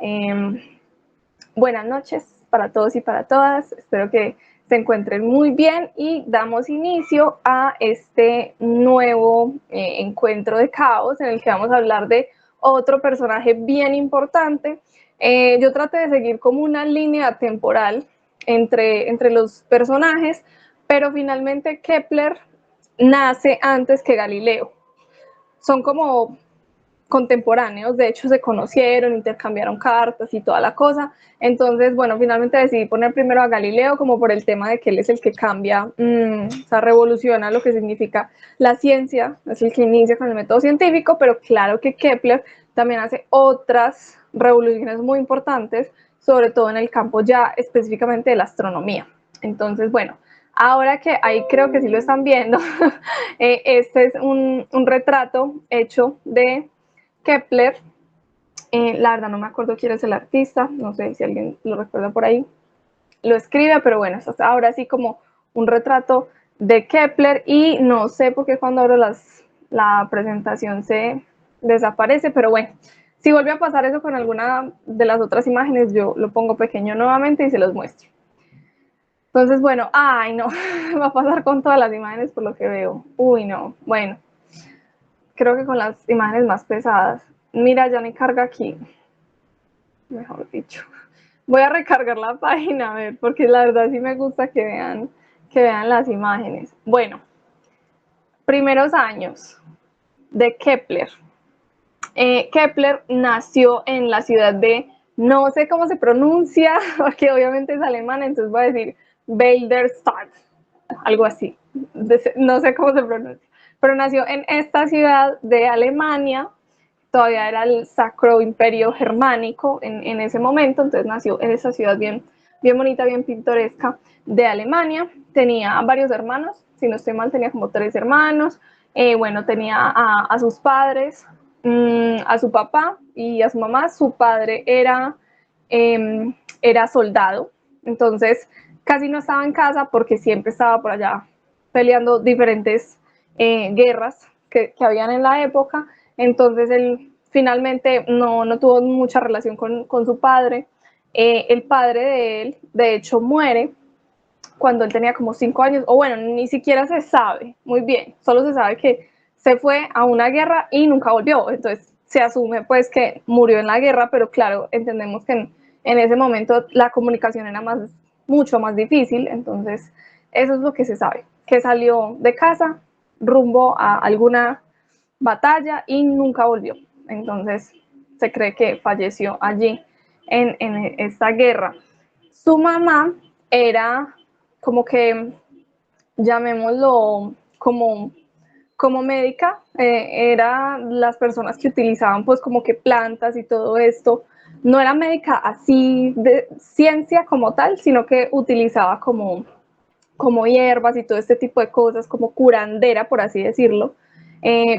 Em, Buenas noches para todos y para todas. Espero que se encuentren muy bien y damos inicio a este nuevo encuentro de caos en el que vamos a hablar de otro personaje bien importante. Yo traté de seguir como una línea temporal entre los personajes, pero finalmente Kepler nace antes que Galileo. Son como contemporáneos, de hecho se conocieron, intercambiaron cartas y toda la cosa. Entonces, bueno, finalmente decidí poner primero a Galileo como por el tema de que él es el que cambia, o sea, revoluciona lo que significa la ciencia, es el que inicia con el método científico, pero claro que Kepler también hace otras revoluciones muy importantes, sobre todo en el campo ya específicamente de la astronomía. Entonces, bueno, ahora que ahí creo que sí lo están viendo, este es un retrato hecho de Kepler. La verdad no me acuerdo quién es el artista, no sé si alguien lo recuerda por ahí, lo escribe, pero bueno, ahora sí como un retrato de Kepler y no sé por qué cuando abro la presentación se desaparece, pero bueno, si vuelve a pasar eso con alguna de las otras imágenes, yo lo pongo pequeño nuevamente y se los muestro. Entonces, bueno, ay no, va a pasar con todas las imágenes por lo que veo. Uy, no, bueno, creo que con las imágenes más pesadas. Mira, ya me carga aquí, mejor dicho. Voy a recargar la página, a ver, porque la verdad sí me gusta que vean las imágenes. Bueno, primeros años de Kepler. Kepler nació en la ciudad de, no sé cómo se pronuncia, porque obviamente es alemán, entonces voy a decir Wilderstadt, algo así, no sé cómo se pronuncia, pero nació en esta ciudad de Alemania, todavía era el Sacro Imperio Germánico en ese momento, entonces nació en esa ciudad bien, bien bonita, bien pintoresca de Alemania. Tenía varios hermanos, si no estoy mal, tenía como 3 hermanos. Bueno, tenía a sus padres, a su papá y a su mamá. Su padre era soldado, entonces casi no estaba en casa porque siempre estaba por allá peleando diferentes guerras que habían en la época. Entonces él finalmente no tuvo mucha relación con su padre. El padre de él, de hecho, muere cuando él tenía como 5 años, o bueno, ni siquiera se sabe muy bien, solo se sabe que se fue a una guerra y nunca volvió. Entonces se asume pues que murió en la guerra, pero claro, entendemos que en ese momento la comunicación era mucho más difícil. Entonces eso es lo que se sabe, que salió de casa rumbo a alguna batalla y nunca volvió. Entonces se cree que falleció allí en esta guerra. Su mamá era como que, llamémoslo como médica, era las personas que utilizaban pues como que plantas y todo esto. No era médica así de ciencia como tal, sino que utilizaba como hierbas y todo este tipo de cosas, como curandera, por así decirlo,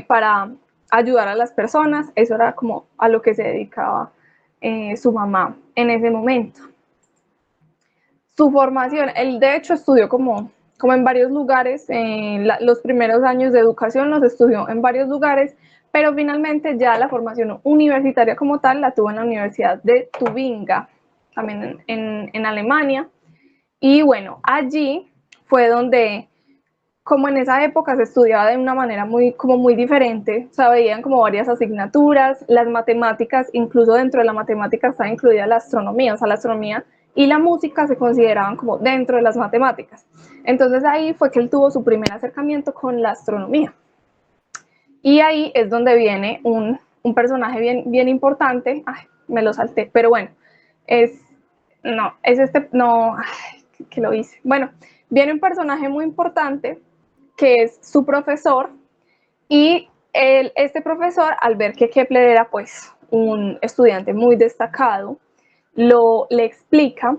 para ayudar a las personas. Eso era como a lo que se dedicaba su mamá en ese momento. Su formación, él de hecho estudió como en varios lugares, los primeros años de educación los estudió en varios lugares, pero finalmente ya la formación universitaria como tal la tuvo en la Universidad de Tubinga, también en Alemania. Y bueno, allí fue donde, como en esa época se estudiaba de una manera como muy diferente, o sea, veían como varias asignaturas, las matemáticas, incluso dentro de la matemática estaba incluida la astronomía, o sea, la astronomía y la música se consideraban como dentro de las matemáticas. Entonces ahí fue que él tuvo su primer acercamiento con la astronomía. Y ahí es donde viene un personaje bien, bien importante. Ay, me lo salté, pero bueno, no, que lo hice. Bueno, viene un personaje muy importante que es su profesor, y este profesor, al ver que Kepler era pues un estudiante muy destacado, le explica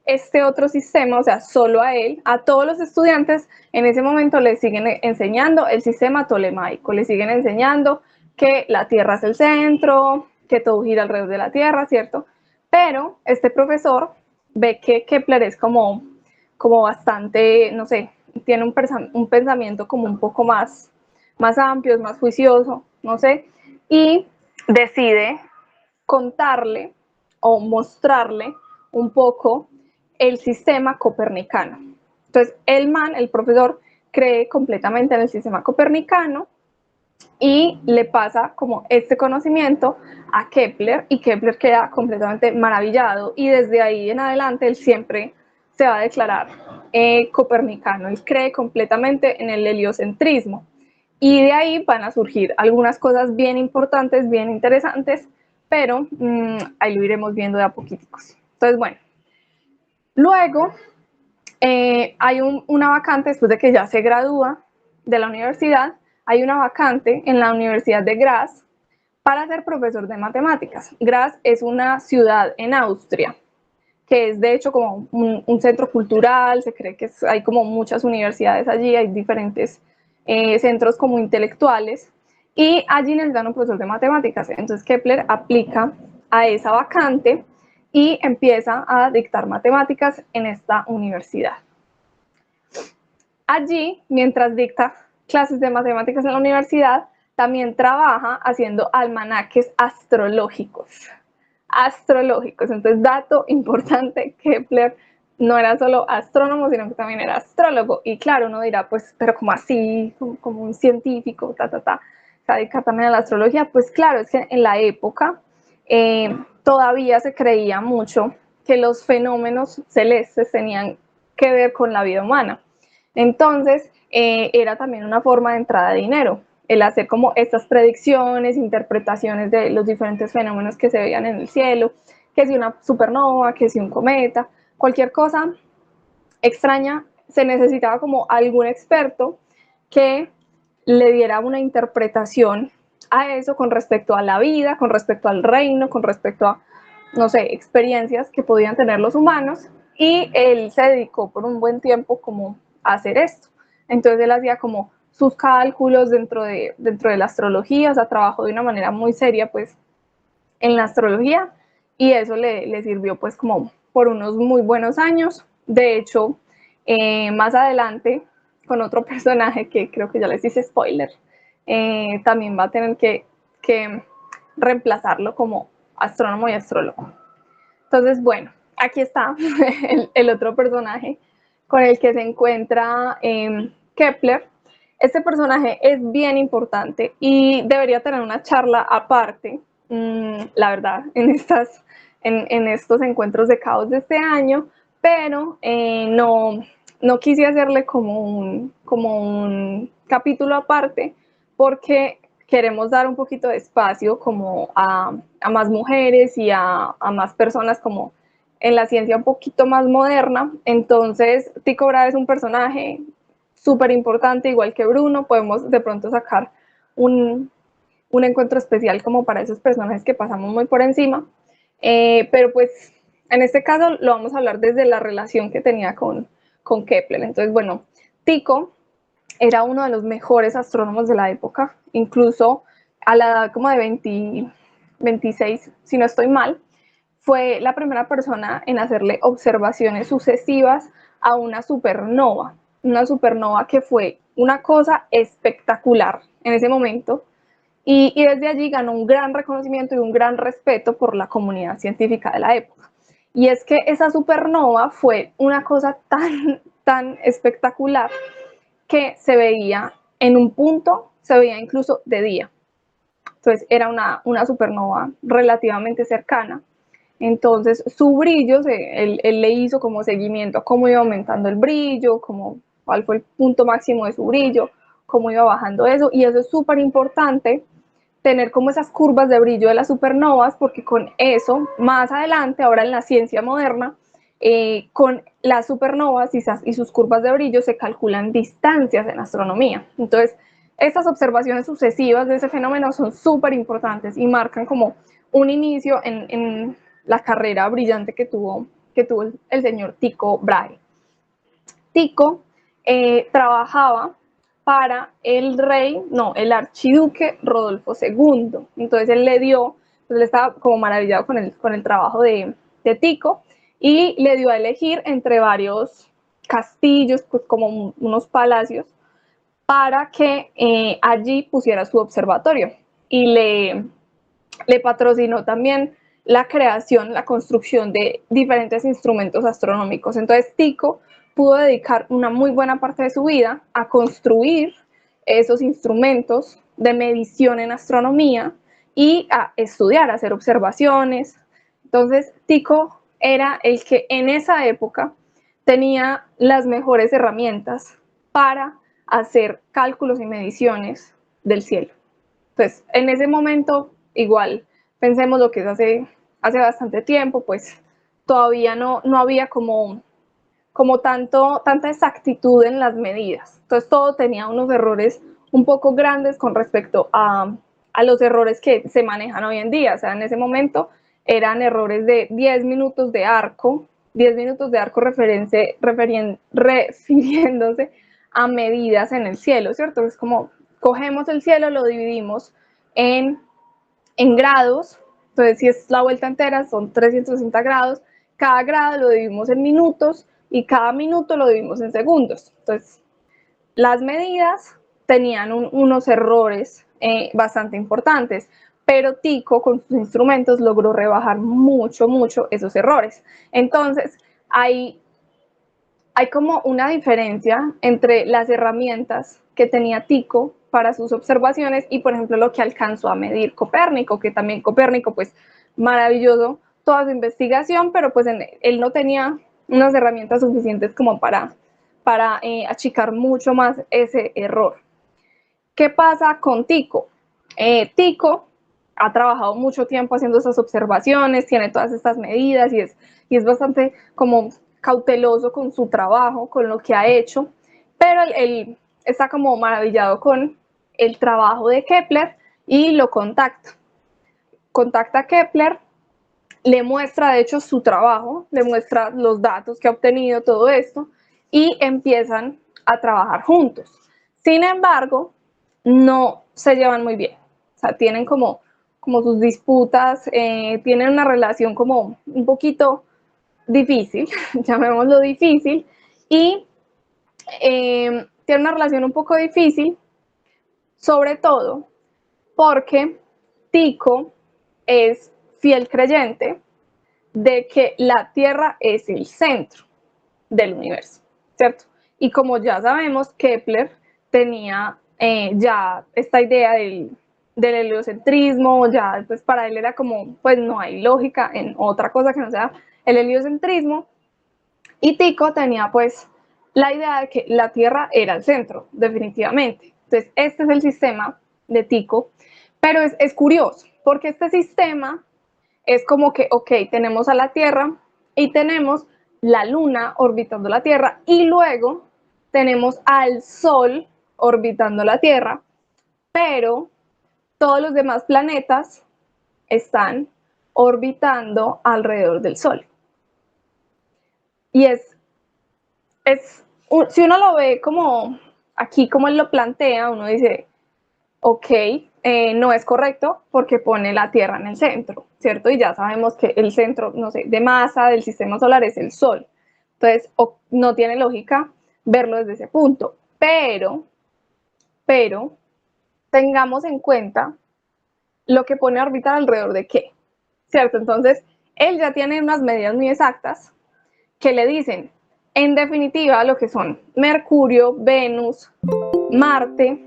este otro sistema, o sea, solo a él, a todos los estudiantes en ese momento le siguen enseñando el sistema tolemaico, le siguen enseñando que la Tierra es el centro, que todo gira alrededor de la Tierra, ¿cierto? Pero este profesor ve que Kepler es como bastante, no sé, tiene un pensamiento como un poco más amplio, es más juicioso, no sé, y decide contarle o mostrarle un poco el sistema copernicano. Entonces, el profesor, cree completamente en el sistema copernicano y le pasa como este conocimiento a Kepler, y Kepler queda completamente maravillado, y desde ahí en adelante él siempre se va a declarar copernicano. Él cree completamente en el heliocentrismo, y de ahí van a surgir algunas cosas bien importantes, bien interesantes, pero ahí lo iremos viendo de a poquitos. Entonces, bueno, luego hay una vacante después de que ya se gradúa de la universidad. Hay una vacante en la Universidad de Graz para ser profesor de matemáticas. Graz es una ciudad en Austria, que es de hecho como un centro cultural. Se cree que hay como muchas universidades allí, hay diferentes centros como intelectuales, y allí necesitan un profesor de matemáticas. Entonces Kepler aplica a esa vacante y empieza a dictar matemáticas en esta universidad. Allí, mientras dicta clases de matemáticas en la universidad, también trabaja haciendo almanaques astrológicos. Astrológicos. Entonces, dato importante, Kepler no era solo astrónomo, sino que también era astrólogo. Y claro, uno dirá, pues, pero ¿cómo así? Como un científico, se dedica también a la astrología. Pues claro, es que en la época todavía se creía mucho que los fenómenos celestes tenían que ver con la vida humana. Entonces, era también una forma de entrada de dinero, el hacer como estas predicciones, interpretaciones de los diferentes fenómenos que se veían en el cielo, que si una supernova, que si un cometa, cualquier cosa extraña, se necesitaba como algún experto que le diera una interpretación a eso con respecto a la vida, con respecto al reino, con respecto a, no sé, experiencias que podían tener los humanos, y él se dedicó por un buen tiempo como a hacer esto. Entonces él hacía como sus cálculos dentro de la astrología, o sea, trabajó de una manera muy seria pues en la astrología, y eso le sirvió pues como por unos muy buenos años. De hecho, más adelante, con otro personaje que creo que ya les hice spoiler, también va a tener que reemplazarlo como astrónomo y astrólogo. Entonces, bueno, aquí está el otro personaje con el que se encuentra Kepler. Este personaje es bien importante y debería tener una charla aparte, la verdad, en estos encuentros de caos de este año, pero no quise hacerle como un capítulo aparte, porque queremos dar un poquito de espacio como a más mujeres y a más personas como en la ciencia un poquito más moderna. Entonces, Tycho Brahe es un personaje súper importante, igual que Bruno. Podemos de pronto sacar un encuentro especial como para esos personajes que pasamos muy por encima. Pero pues en este caso lo vamos a hablar desde la relación que tenía con Kepler. Entonces, bueno, Tycho era uno de los mejores astrónomos de la época, incluso a la edad como de 26, si no estoy mal, fue la primera persona en hacerle observaciones sucesivas a una supernova que fue una cosa espectacular en ese momento, y desde allí ganó un gran reconocimiento y un gran respeto por la comunidad científica de la época. Y es que esa supernova fue una cosa tan espectacular que se veía en un punto, se veía incluso de día. Entonces era una supernova relativamente cercana. Entonces su brillo, él le hizo como seguimiento a cómo iba aumentando el brillo, cuál fue el punto máximo de su brillo, cómo iba bajando eso. Y eso es súper importante, tener como esas curvas de brillo de las supernovas, porque con eso, más adelante, ahora en la ciencia moderna, con las supernovas y sus curvas de brillo se calculan distancias en astronomía. Entonces, estas observaciones sucesivas de ese fenómeno son súper importantes y marcan como un inicio en la carrera brillante que tuvo el señor Tycho Brahe. Tycho trabajaba para el archiduque Rodolfo II. Entonces él él estaba como maravillado con el trabajo de Tycho, y le dio a elegir entre varios castillos, pues como unos palacios, para que allí pusiera su observatorio. Y le patrocinó también la creación, la construcción de diferentes instrumentos astronómicos. Entonces Tycho pudo dedicar una muy buena parte de su vida a construir esos instrumentos de medición en astronomía y a estudiar, a hacer observaciones. Entonces Tycho era el que en esa época tenía las mejores herramientas para hacer cálculos y mediciones del cielo. Entonces, en ese momento, igual, pensemos lo que es hace bastante tiempo, pues todavía no había como tanta exactitud en las medidas. Entonces, todo tenía unos errores un poco grandes con respecto a los errores que se manejan hoy en día. O sea, en ese momento eran errores de 10 minutos de arco, 10 minutos de arco refiriéndose a medidas en el cielo, ¿cierto? Es como cogemos el cielo, lo dividimos en, en grados, entonces si es la vuelta entera son 360 grados, cada grado lo dividimos en minutos y cada minuto lo dividimos en segundos. Entonces, las medidas tenían unos errores bastante importantes, pero Tycho con sus instrumentos logró rebajar mucho esos errores. Entonces, hay como una diferencia entre las herramientas que tenía Tycho para sus observaciones y, por ejemplo, lo que alcanzó a medir Copérnico, que también Copérnico, pues, maravilloso toda su investigación, pero pues él no tenía unas herramientas suficientes como para achicar mucho más ese error. ¿Qué pasa con Tycho? Tycho ha trabajado mucho tiempo haciendo esas observaciones, tiene todas estas medidas y es bastante como cauteloso con su trabajo, con lo que ha hecho, pero él está como maravillado con el trabajo de Kepler y lo contacta. Contacta a Kepler, le muestra de hecho su trabajo, le muestra los datos que ha obtenido, todo esto, y empiezan a trabajar juntos. Sin embargo, no se llevan muy bien. O sea, tienen como sus disputas, tienen una relación como un poquito difícil, llamémoslo difícil, y tiene una relación un poco difícil, sobre todo porque Tycho es fiel creyente de que la Tierra es el centro del universo, ¿cierto? Y como ya sabemos, Kepler tenía ya esta idea del heliocentrismo, ya pues para él era como, pues no hay lógica en otra cosa que no sea el heliocentrismo, y Tycho tenía pues la idea de que la Tierra era el centro, definitivamente. Entonces, este es el sistema de Tycho, pero es curioso, porque este sistema es como que, ok, tenemos a la Tierra y tenemos la Luna orbitando la Tierra y luego tenemos al Sol orbitando la Tierra, pero todos los demás planetas están orbitando alrededor del Sol. Y si uno lo ve como aquí, como él lo plantea, uno dice, ok, no es correcto porque pone la Tierra en el centro, ¿cierto? Y ya sabemos que el centro, no sé, de masa del sistema solar es el Sol. Entonces, no tiene lógica verlo desde ese punto. Pero, tengamos en cuenta lo que pone a orbitar alrededor de qué, ¿cierto? Entonces, él ya tiene unas medidas muy exactas que le dicen, en definitiva, lo que son Mercurio, Venus, Marte,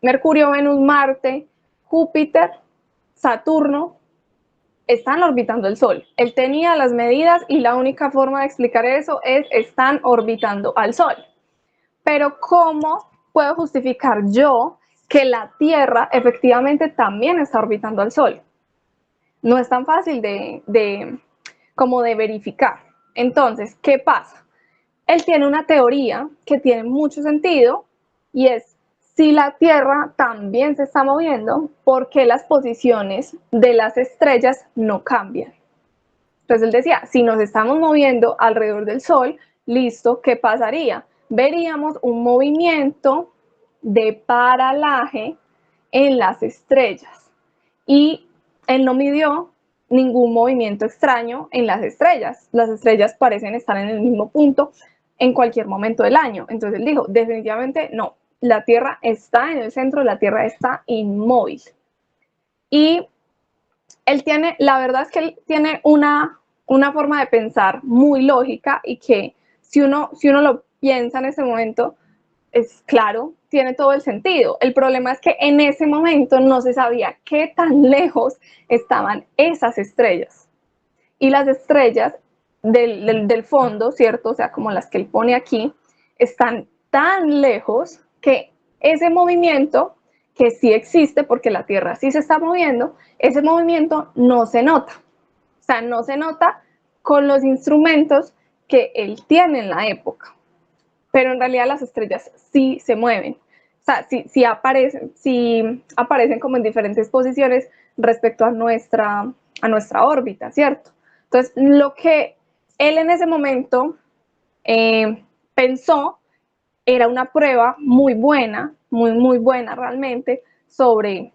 Mercurio, Venus, Marte, Júpiter, Saturno, están orbitando el Sol. Él tenía las medidas y la única forma de explicar eso es están orbitando al Sol. Pero ¿cómo puedo justificar yo que la Tierra efectivamente también está orbitando al Sol? No es tan fácil como de verificar. Entonces, ¿qué pasa? Él tiene una teoría que tiene mucho sentido y es, si la Tierra también se está moviendo, ¿por qué las posiciones de las estrellas no cambian? Entonces él decía, si nos estamos moviendo alrededor del Sol, listo, ¿qué pasaría? Veríamos un movimiento de paralaje en las estrellas. Y él no midió ningún movimiento extraño en las estrellas. Las estrellas parecen estar en el mismo punto en cualquier momento del año. Entonces él dijo, definitivamente no, la Tierra está en el centro, la Tierra está inmóvil. Y él tiene, la verdad es que él tiene una forma de pensar muy lógica y que si uno lo piensa en ese momento, es claro, tiene todo el sentido. El problema es que en ese momento no se sabía qué tan lejos estaban esas estrellas. Y las estrellas del fondo, ¿cierto? O sea, como las que él pone aquí, están tan lejos que ese movimiento, que sí existe porque la Tierra sí se está moviendo, ese movimiento no se nota. O sea, no se nota con los instrumentos que él tiene en la época. Pero en realidad las estrellas sí se mueven. O sea, sí aparecen como en diferentes posiciones respecto a nuestra órbita, ¿cierto? Entonces, lo que él en ese momento pensó era una prueba muy buena, muy buena realmente, sobre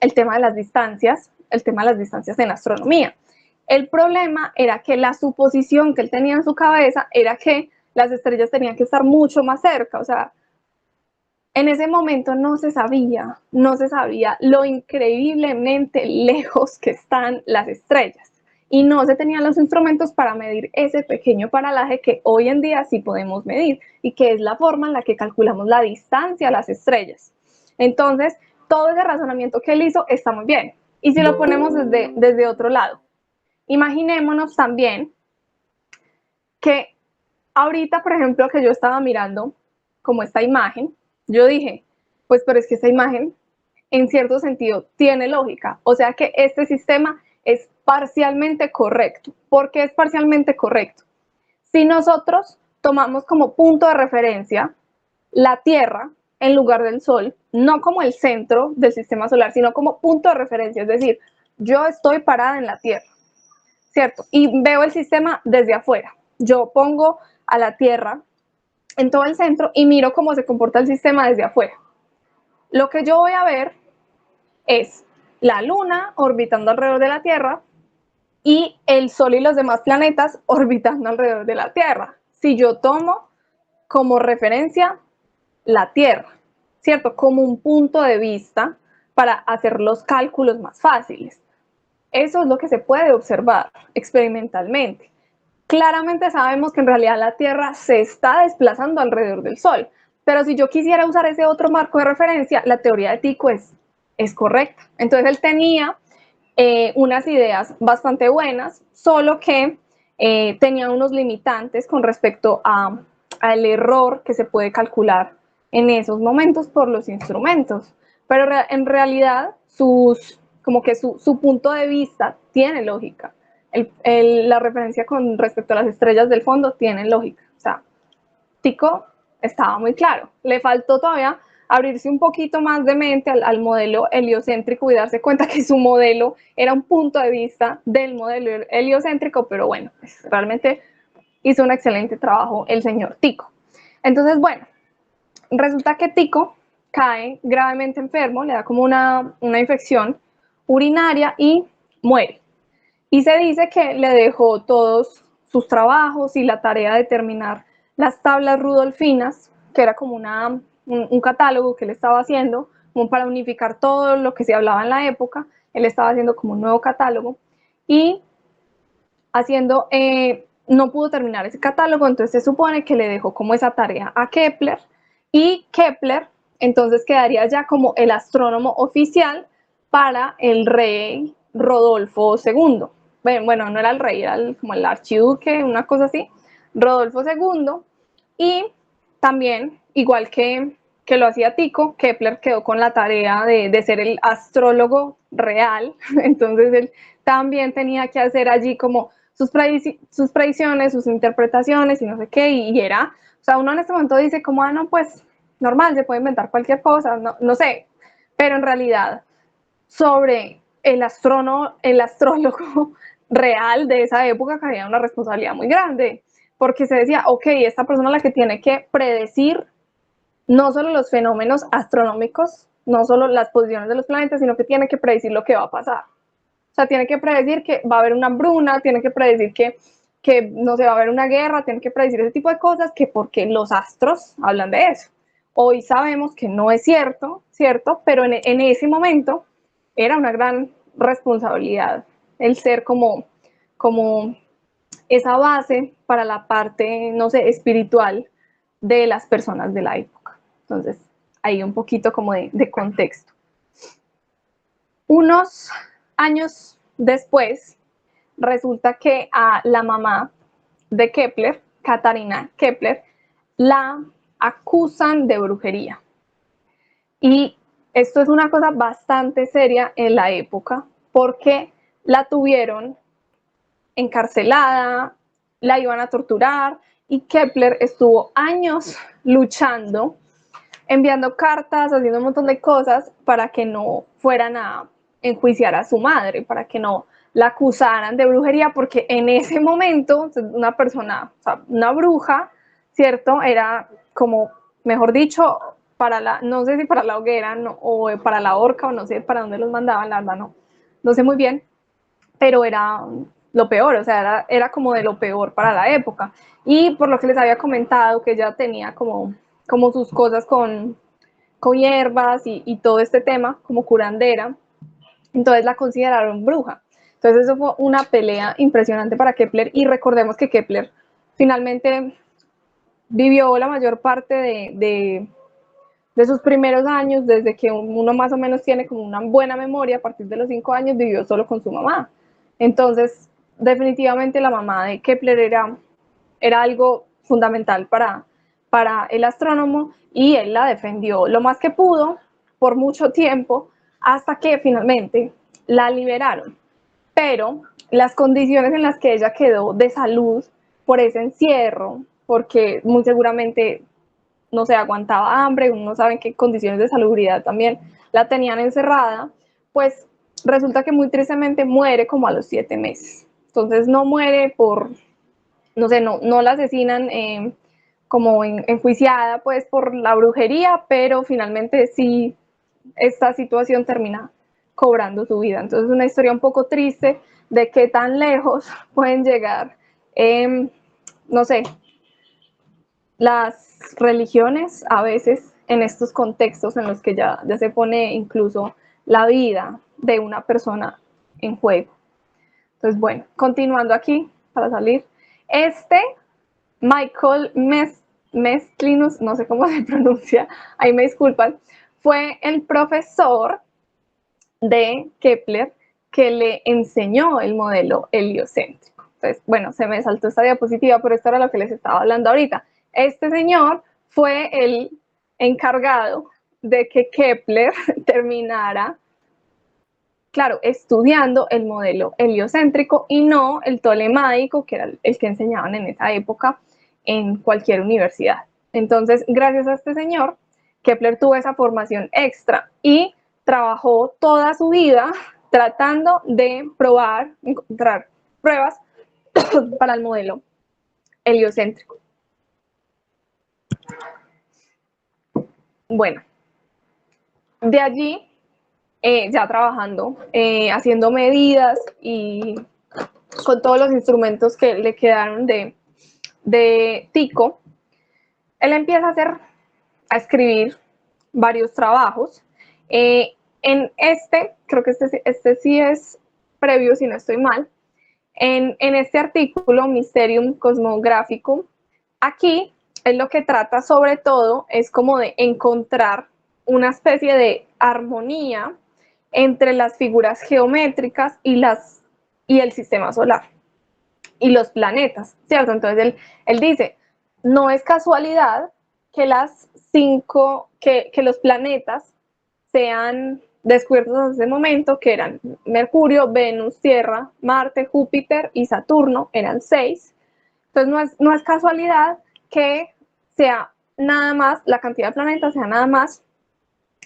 el tema de las distancias, el tema de las distancias en astronomía. El problema era que la suposición que él tenía en su cabeza era que las estrellas tenían que estar mucho más cerca, o sea, en ese momento no se sabía lo increíblemente lejos que están las estrellas y no se tenían los instrumentos para medir ese pequeño paralaje que hoy en día sí podemos medir y que es la forma en la que calculamos la distancia a las estrellas. Entonces, todo ese razonamiento que él hizo está muy bien. Y si lo ponemos desde otro lado, imaginémonos también que ahorita, por ejemplo, que yo estaba mirando como esta imagen, yo dije, pues pero es que esta imagen en cierto sentido tiene lógica, o sea que este sistema es parcialmente correcto. ¿Por qué es parcialmente correcto? Si nosotros tomamos como punto de referencia la Tierra en lugar del Sol, no como el centro del sistema solar, sino como punto de referencia, es decir, yo estoy parada en la Tierra, ¿cierto? Y veo el sistema desde afuera. Yo pongo a la Tierra en todo el centro y miro cómo se comporta el sistema desde afuera. Lo que yo voy a ver es la Luna orbitando alrededor de la Tierra y el Sol y los demás planetas orbitando alrededor de la Tierra. Si yo tomo como referencia la Tierra, ¿cierto? Como un punto de vista para hacer los cálculos más fáciles. Eso es lo que se puede observar experimentalmente. Claramente sabemos que en realidad la Tierra se está desplazando alrededor del Sol, pero si yo quisiera usar ese otro marco de referencia, la teoría de Tycho es correcta. Entonces él tenía unas ideas bastante buenas, solo que tenía unos limitantes con respecto al error que se puede calcular en esos momentos por los instrumentos. Pero en realidad como que su punto de vista tiene lógica. La referencia con respecto a las estrellas del fondo tiene lógica. O sea, Tycho estaba muy claro. Le faltó todavía abrirse un poquito más de mente al modelo heliocéntrico y darse cuenta que su modelo era un punto de vista del modelo heliocéntrico, pero bueno, pues realmente hizo un excelente trabajo el señor Tycho. Entonces, bueno, resulta que Tycho cae gravemente enfermo, le da como una infección urinaria y muere. Y se dice que le dejó todos sus trabajos y la tarea de terminar las tablas rudolfinas, que era como un catálogo que él estaba haciendo, como para unificar todo lo que se hablaba en la época. Él estaba haciendo como un nuevo catálogo y haciendo, no pudo terminar ese catálogo, entonces se supone que le dejó como esa tarea a Kepler y Kepler entonces quedaría ya como el astrónomo oficial para el rey Rodolfo II. Bueno, no era el rey, era como el archiduque, una cosa así, Rodolfo II. Y también, igual que lo hacía Tycho, Kepler quedó con la tarea de ser el astrólogo real, entonces él también tenía que hacer allí como sus predicciones, sus interpretaciones y no sé qué, y era, o sea, uno en este momento dice como, no, pues normal, se puede inventar cualquier cosa, no sé, pero en realidad sobre el astrólogo real de esa época había una responsabilidad muy grande, porque se decía, ok, esta persona es la que tiene que predecir no solo los fenómenos astronómicos, no solo las posiciones de los planetas, sino que tiene que predecir lo que va a pasar. O sea, tiene que predecir que va a haber una hambruna, tiene que predecir que no se va a haber una guerra, tiene que predecir ese tipo de cosas, que porque los astros hablan de eso. Hoy sabemos que no es cierto, ¿cierto? Pero en ese momento era una gran responsabilidad el ser como esa base para la parte, no sé, espiritual de las personas de la época. Entonces, ahí un poquito como de contexto. Unos años después, resulta que a la mamá de Kepler, Katarina Kepler, la acusan de brujería. Y esto es una cosa bastante seria en la época, porque la tuvieron encarcelada, la iban a torturar, y Kepler estuvo años luchando, enviando cartas, haciendo un montón de cosas para que no fueran a enjuiciar a su madre, para que no la acusaran de brujería, porque en ese momento una persona, o sea, una bruja, ¿cierto? Era como, mejor dicho, para la, no sé si para la hoguera no, o para la horca, o no sé para dónde los mandaban, la verdad no sé muy bien, pero era lo peor, o sea, era como de lo peor para la época. Y por lo que les había comentado, que ella tenía como sus cosas con hierbas y todo este tema, como curandera, entonces la consideraron bruja. Entonces eso fue una pelea impresionante para Kepler, y recordemos que Kepler finalmente vivió la mayor parte de sus primeros años, desde que uno más o menos tiene como una buena memoria, a partir de los 5 años vivió solo con su mamá. Entonces, definitivamente la mamá de Kepler era algo fundamental para el astrónomo, y él la defendió lo más que pudo por mucho tiempo, hasta que finalmente la liberaron. Pero las condiciones en las que ella quedó de salud por ese encierro, porque muy seguramente no se aguantaba hambre, uno no sabe en qué condiciones de salubridad también la tenían encerrada, pues resulta que muy tristemente muere como a los 7 meses. Entonces no muere por, no sé, no la asesinan como enjuiciada pues por la brujería, pero finalmente sí esta situación termina cobrando su vida. Entonces es una historia un poco triste de qué tan lejos pueden llegar, no sé, las religiones a veces en estos contextos en los que ya se pone incluso la vida de una persona en juego. Entonces, bueno, continuando aquí para salir, Michael Mesclinus, no sé cómo se pronuncia, ahí me disculpan, fue el profesor de Kepler que le enseñó el modelo heliocéntrico. Entonces, bueno, se me saltó esta diapositiva, pero esto era lo que les estaba hablando ahorita. Este señor fue el encargado de que Kepler terminara, claro, estudiando el modelo heliocéntrico y no el tolemaico, que era el que enseñaban en esa época en cualquier universidad. Entonces, gracias a este señor, Kepler tuvo esa formación extra y trabajó toda su vida tratando de probar, encontrar pruebas para el modelo heliocéntrico. Bueno, de allí, ya trabajando, haciendo medidas y con todos los instrumentos que le quedaron de Tycho, él empieza a escribir varios trabajos. En creo que este sí es previo, si no estoy mal, en este artículo, Mysterium Cosmographicum, aquí es lo que trata sobre todo es como de encontrar una especie de armonía entre las figuras geométricas y el sistema solar y los planetas, ¿cierto? Entonces él dice, no es casualidad que que los planetas sean descubiertos en ese momento, que eran Mercurio, Venus, Tierra, Marte, Júpiter y Saturno, eran 6. Entonces no es casualidad que sea nada más, la cantidad de planetas sea nada más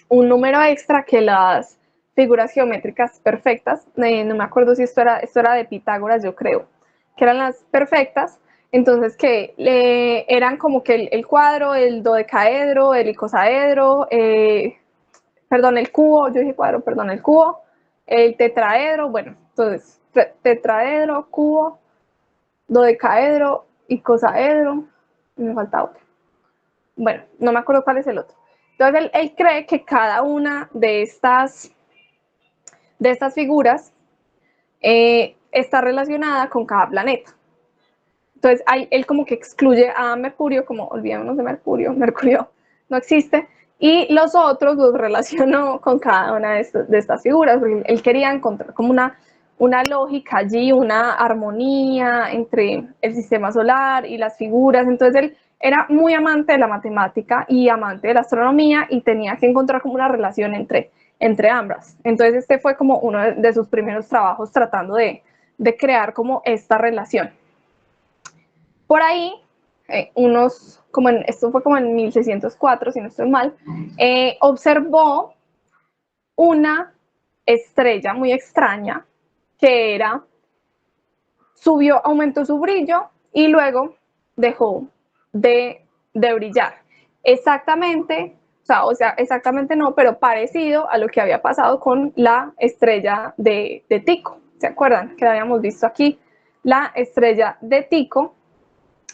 un número extra que las figuras geométricas perfectas. No me acuerdo si esto era de Pitágoras, yo creo, que eran las perfectas. Entonces, que eran como que el cuadro, el dodecaedro, el icosaedro, perdón, el cubo, yo dije cuadro, perdón, el cubo, el tetraedro, bueno, entonces, tetraedro, cubo, dodecaedro, icosaedro, me falta otro. Bueno, no me acuerdo cuál es el otro. Entonces, él cree que cada una de estas de estas figuras está relacionada con cada planeta. Entonces, él como que excluye a Mercurio, como olvidémonos de Mercurio, Mercurio no existe, y los otros los relacionó con cada una de estas figuras, porque él quería encontrar como una lógica allí, una armonía entre el sistema solar y las figuras. Entonces él era muy amante de la matemática y amante de la astronomía y tenía que encontrar como una relación entre ambas. Entonces este fue como uno de sus primeros trabajos tratando de crear como esta relación. Por ahí, esto fue como en 1604, si no estoy mal, observó una estrella muy extraña que aumentó su brillo y luego dejó de brillar. Exactamente, exactamente no, pero parecido a lo que había pasado con la estrella de Tycho. ¿Se acuerdan? Que la habíamos visto aquí, la estrella de Tycho.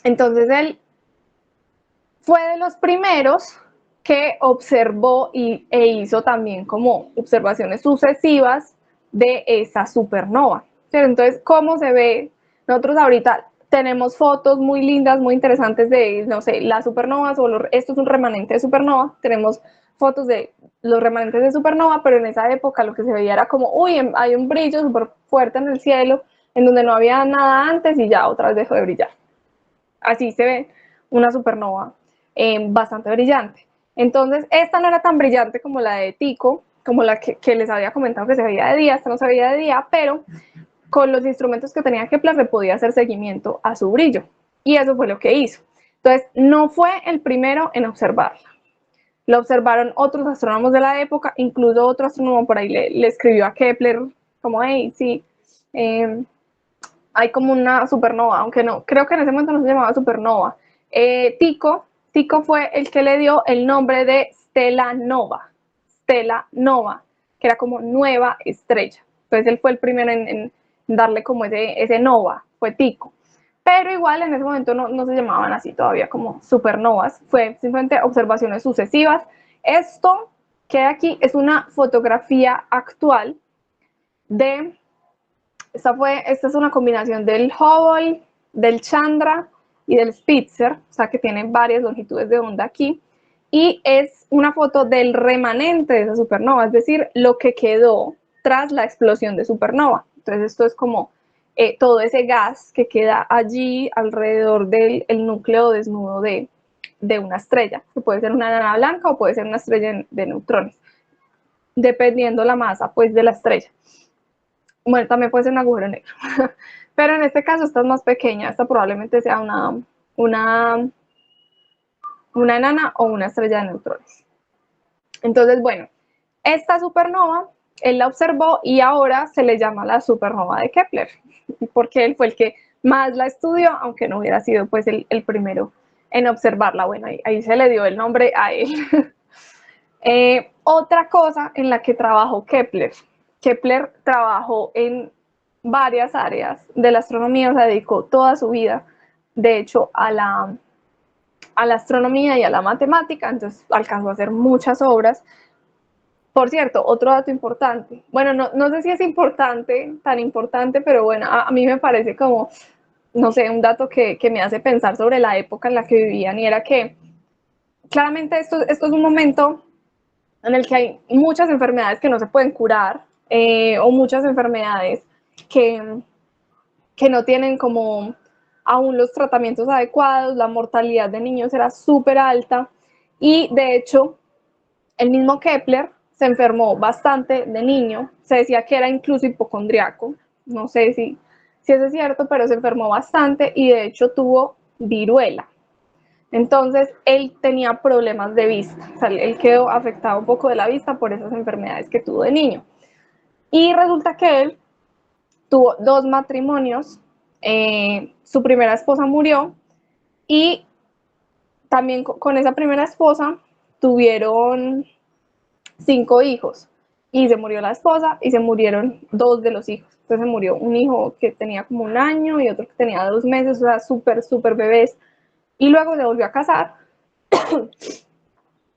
Entonces él fue de los primeros que observó e hizo también como observaciones sucesivas de esa supernova. Pero entonces, ¿cómo se ve? Nosotros ahorita tenemos fotos muy lindas, muy interesantes de, no sé, las supernovas esto es un remanente de supernova. Tenemos fotos de los remanentes de supernova, pero en esa época lo que se veía era como, uy, hay un brillo súper fuerte en el cielo, en donde no había nada antes y ya otra vez dejó de brillar. Así se ve una supernova bastante brillante. Entonces, esta no era tan brillante como la de Tycho, como la que les había comentado que se veía de día, esta no se veía de día, pero con los instrumentos que tenía Kepler le podía hacer seguimiento a su brillo. Y eso fue lo que hizo. Entonces, no fue el primero en observarla. Lo observaron otros astrónomos de la época, incluso otro astrónomo por ahí le escribió a Kepler como, hey, sí, hay como una supernova, aunque no, creo que en ese momento no se llamaba supernova. Tycho fue el que le dio el nombre de Stella Nova, que era como nueva estrella. Entonces él fue el primero en darle como ese nova, fue Tycho. Pero igual en ese momento no se llamaban así todavía como supernovas, fue simplemente observaciones sucesivas. Esto que hay aquí es una fotografía actual de esta es una combinación del Hubble, del Chandra y del Spitzer, o sea que tiene varias longitudes de onda aquí, y es una foto del remanente de esa supernova, es decir, lo que quedó tras la explosión de supernova. Entonces esto es como todo ese gas que queda allí alrededor del núcleo desnudo de una estrella, que puede ser una enana blanca o puede ser una estrella de neutrones, dependiendo la masa pues de la estrella. Bueno, también puede ser un agujero negro. Pero en este caso esta es más pequeña. Esta probablemente sea una enana o una estrella de neutrones. Entonces, bueno, esta supernova, él la observó y ahora se le llama la supernova de Kepler, porque él fue el que más la estudió, aunque no hubiera sido pues el primero en observarla. Bueno, ahí se le dio el nombre a él. Otra cosa en la que trabajó Kepler. Kepler trabajó en varias áreas de la astronomía, se dedicó toda su vida, de hecho, a la astronomía y a la matemática, entonces alcanzó a hacer muchas obras. Por cierto, otro dato importante, bueno, no sé si es importante, tan importante, pero bueno, a mí me parece como, no sé, un dato que me hace pensar sobre la época en la que vivían, y era que claramente esto es un momento en el que hay muchas enfermedades que no se pueden curar, o muchas enfermedades que, no tienen como aún los tratamientos adecuados, la mortalidad de niños era súper alta, y de hecho el mismo Kepler se enfermó bastante de niño, se decía que era incluso hipocondriaco, no sé si eso es cierto, pero se enfermó bastante y de hecho tuvo viruela. Entonces, él tenía problemas de vista, o sea, él quedó afectado un poco de la vista por esas enfermedades que tuvo de niño. Y resulta que él tuvo 2 matrimonios, su primera esposa murió y también con esa primera esposa tuvieron 5 hijos y se murió la esposa y se murieron 2 de los hijos. Entonces se murió un hijo que tenía como 1 año y otro que tenía 2 meses, o sea, súper bebés. Y luego se volvió a casar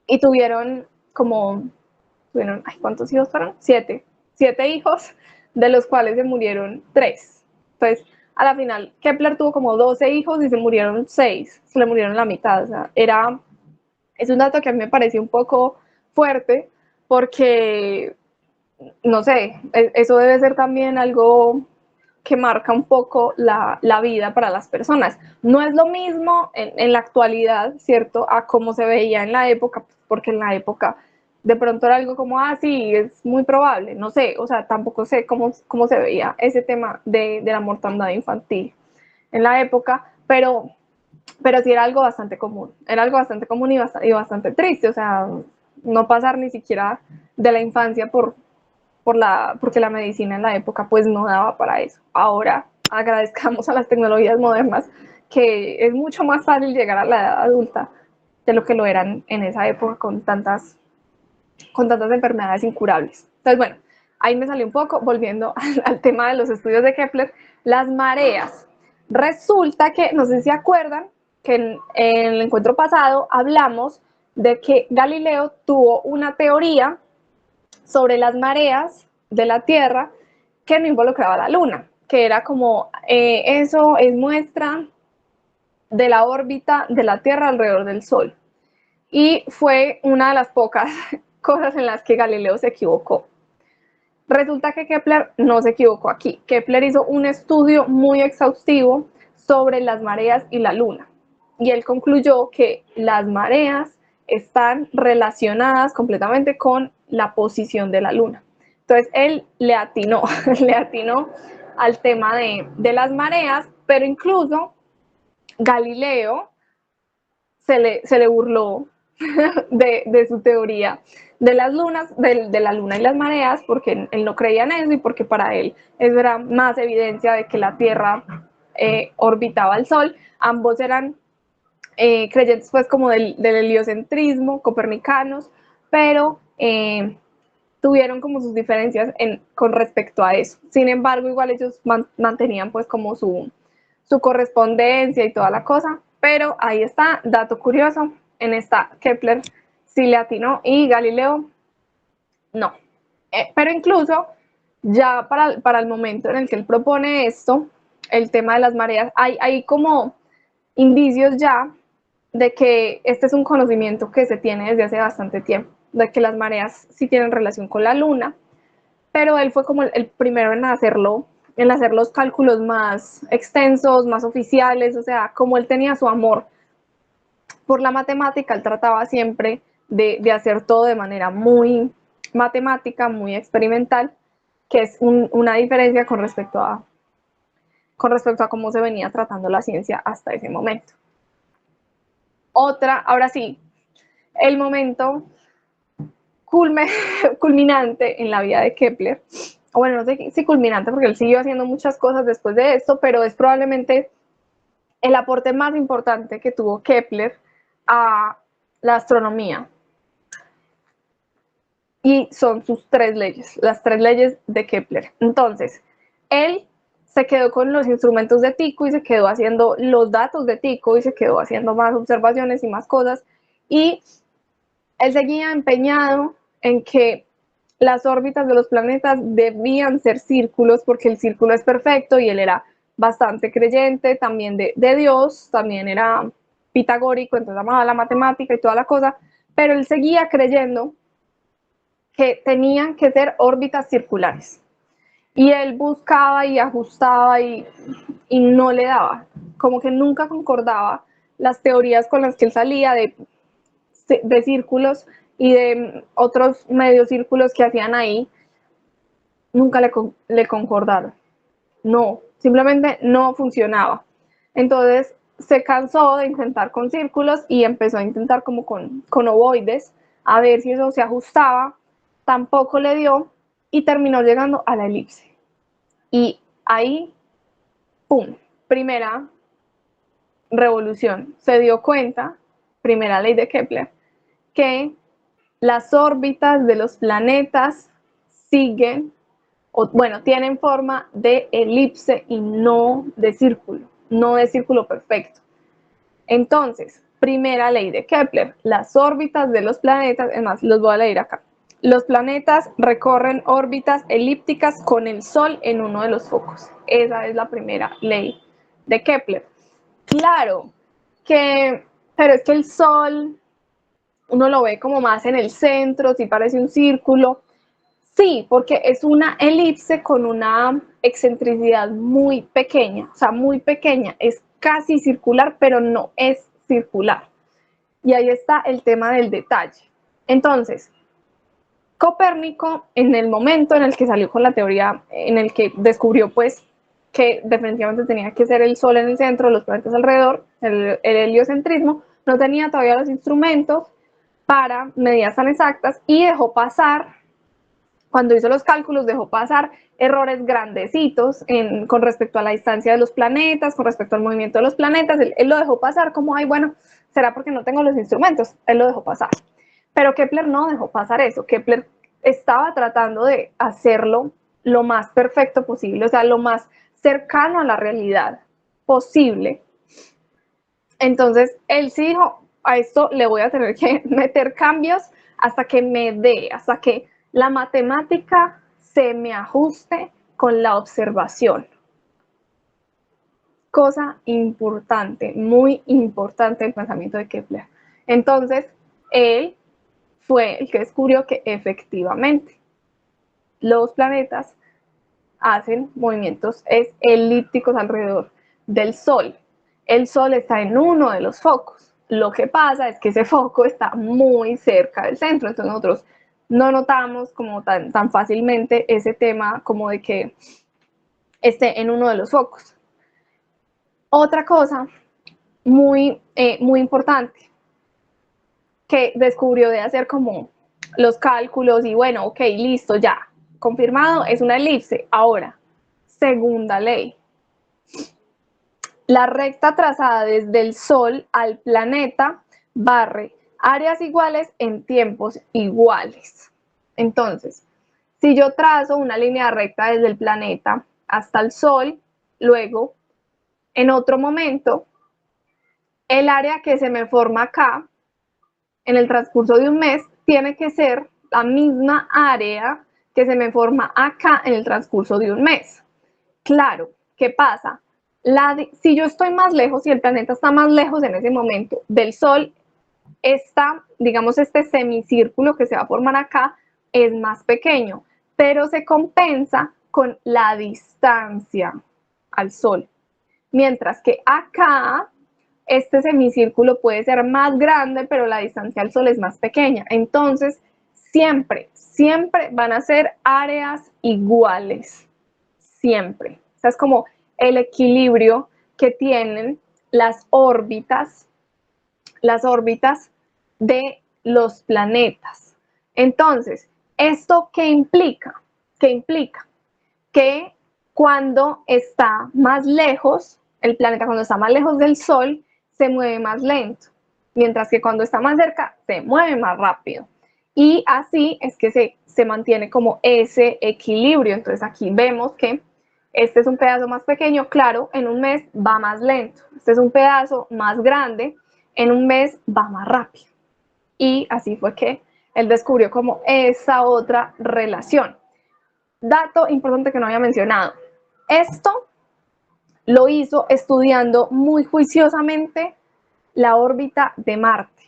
y tuvieron, ¿cuántos hijos fueron? 7. 7 hijos, de los cuales se murieron 3. Entonces, a la final, Kepler tuvo como 12 hijos y se murieron 6, se le murieron la mitad. O sea, es un dato que a mí me pareció un poco fuerte porque, no sé, eso debe ser también algo que marca un poco la vida para las personas. No es lo mismo en la actualidad, ¿cierto?, a cómo se veía en la época, porque en la época de pronto era algo como, sí, es muy probable, no sé, o sea, tampoco sé cómo se veía ese tema de la mortandad infantil en la época, pero sí era algo bastante común y bastante triste, o sea, no pasar ni siquiera de la infancia porque la medicina en la época pues no daba para eso. Ahora agradezcamos a las tecnologías modernas que es mucho más fácil llegar a la edad adulta de lo que lo eran en esa época con tantas enfermedades incurables. Entonces, bueno, ahí me salió un poco, volviendo al tema de los estudios de Kepler, las mareas. Resulta que, no sé si se acuerdan, que en el encuentro pasado hablamos de que Galileo tuvo una teoría sobre las mareas de la Tierra que no involucraba a la Luna, que era como, eso es muestra de la órbita de la Tierra alrededor del Sol. Y fue una de las pocas cosas en las que Galileo se equivocó. Resulta que Kepler no se equivocó aquí. Kepler hizo un estudio muy exhaustivo sobre las mareas y la Luna. Y él concluyó que las mareas están relacionadas completamente con la posición de la Luna. Entonces él le atinó, le atinó al tema de las mareas, pero incluso Galileo se le burló de su teoría de las lunas, de la luna y las mareas, porque él no creía en eso y porque para él eso era más evidencia de que la Tierra orbitaba al Sol. Ambos eran creyentes pues como del heliocentrismo, copernicanos, pero tuvieron como sus diferencias con respecto a eso. Sin embargo, igual ellos mantenían pues como su correspondencia y toda la cosa, pero ahí está, dato curioso, en esta Kepler sí le atinó y Galileo no. Pero incluso ya para el momento en el que él propone esto, el tema de las mareas, hay como indicios ya de que este es un conocimiento que se tiene desde hace bastante tiempo, de que las mareas sí tienen relación con la luna, pero él fue como el primero en hacer los cálculos más extensos, más oficiales, o sea, como él tenía su amor por la matemática, él trataba siempre de hacer todo de manera muy matemática, muy experimental, que es una diferencia con respecto a cómo se venía tratando la ciencia hasta ese momento. Ahora sí, el momento culminante en la vida de Kepler, o bueno, no sé si culminante porque él siguió haciendo muchas cosas después de esto, pero es probablemente el aporte más importante que tuvo Kepler a la astronomía. Y son sus 3 leyes, las 3 leyes de Kepler. Entonces, él se quedó con los instrumentos de Tycho y se quedó haciendo los datos de Tycho y se quedó haciendo más observaciones y más cosas. Y él seguía empeñado en que las órbitas de los planetas debían ser círculos porque el círculo es perfecto y él era bastante creyente también de Dios, también era pitagórico, entonces amaba la matemática y toda la cosa, pero él seguía creyendo que tenían que ser órbitas circulares. Y él buscaba y ajustaba y no le daba, como que nunca concordaba las teorías con las que él salía de círculos y de otros medios círculos que hacían ahí, nunca le concordaron. No, simplemente no funcionaba. Entonces se cansó de intentar con círculos y empezó a intentar como con ovoides, a ver si eso se ajustaba. Tampoco le dio y terminó llegando a la elipse. Y ahí, ¡pum!, primera revolución. Se dio cuenta, primera ley de Kepler, que las órbitas de los planetas siguen, o bueno, tienen forma de elipse y no de círculo perfecto. Entonces, primera ley de Kepler, las órbitas de los planetas, es más, los voy a leer acá. los planetas recorren órbitas elípticas con el Sol en uno de los focos. Esa es la primera ley de Kepler. Claro, pero es que el Sol, uno lo ve como más en el centro, sí parece un círculo. Sí, porque es una elipse con una excentricidad muy pequeña, o sea, muy pequeña, es casi circular, pero no es circular. Y ahí está el tema del detalle. Entonces, Copérnico, en el momento en el que salió con la teoría, en el que descubrió pues que definitivamente tenía que ser el Sol en el centro, los planetas alrededor, el heliocentrismo, no tenía todavía los instrumentos para medidas tan exactas y dejó pasar, cuando hizo los cálculos, dejó pasar errores grandecitos con respecto a la distancia de los planetas, con respecto al movimiento de los planetas. Él lo dejó pasar como, ay, bueno, será porque no tengo los instrumentos. Él lo dejó pasar. Pero Kepler no dejó pasar eso. Kepler estaba tratando de hacerlo lo más perfecto posible, o sea, lo más cercano a la realidad posible. Entonces, él sí dijo, a esto le voy a tener que meter cambios hasta que me dé, hasta que la matemática se me ajuste con la observación. Cosa importante, muy importante el pensamiento de Kepler. Entonces, él fue el que descubrió que efectivamente los planetas hacen movimientos elípticos alrededor del Sol. El Sol está en uno de los focos. Lo que pasa es que ese foco está muy cerca del centro, entonces nosotros no notamos como tan fácilmente ese tema como de que esté en uno de los focos. Otra cosa muy importante que descubrió de hacer como los cálculos y bueno, ok, listo, ya, confirmado, es una elipse. Ahora, segunda ley. La recta trazada desde el Sol al planeta barre áreas iguales en tiempos iguales. Entonces, si yo trazo una línea recta desde el planeta hasta el Sol, luego, en otro momento, el área que se me forma acá, en el transcurso de un mes, tiene que ser la misma área que se me forma acá en el transcurso de un mes. Claro, ¿qué pasa? Si yo estoy más lejos, si el planeta está más lejos en ese momento del Sol, digamos, este semicírculo que se va a formar acá es más pequeño, pero se compensa con la distancia al Sol. Mientras que acá, este semicírculo puede ser más grande, pero la distancia al Sol es más pequeña. Entonces, siempre van a ser áreas iguales. Siempre. O sea, es como el equilibrio que tienen las órbitas de los planetas. Entonces, ¿esto qué implica? ¿Qué implica? Que cuando está más lejos, el planeta cuando está más lejos del Sol, se mueve más lento, mientras que cuando está más cerca, se mueve más rápido. Y así es que se mantiene como ese equilibrio. Entonces aquí vemos que este es un pedazo más pequeño, claro, en un mes va más lento. Este es un pedazo más grande, en un mes va más rápido. Y así fue que él descubrió como esa otra relación. Dato importante que no había mencionado. Esto lo hizo estudiando muy juiciosamente la órbita de Marte,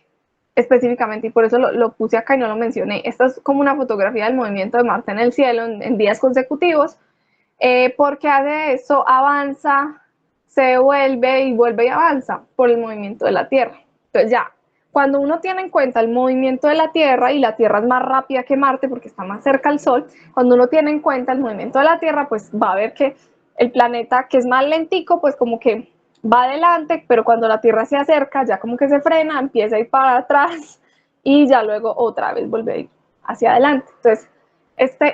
específicamente, y por eso lo puse acá y no lo mencioné. Esta es como una fotografía del movimiento de Marte en el cielo en días consecutivos, porque hace eso, avanza, se vuelve y avanza por el movimiento de la Tierra. Entonces ya, cuando uno tiene en cuenta el movimiento de la Tierra, y la Tierra es más rápida que Marte porque está más cerca al Sol, cuando uno tiene en cuenta el movimiento de la Tierra, pues va a ver que el planeta, que es más lentico, pues como que va adelante, pero cuando la Tierra se acerca, ya como que se frena, empieza a ir para atrás y ya luego otra vez vuelve a ir hacia adelante. Entonces,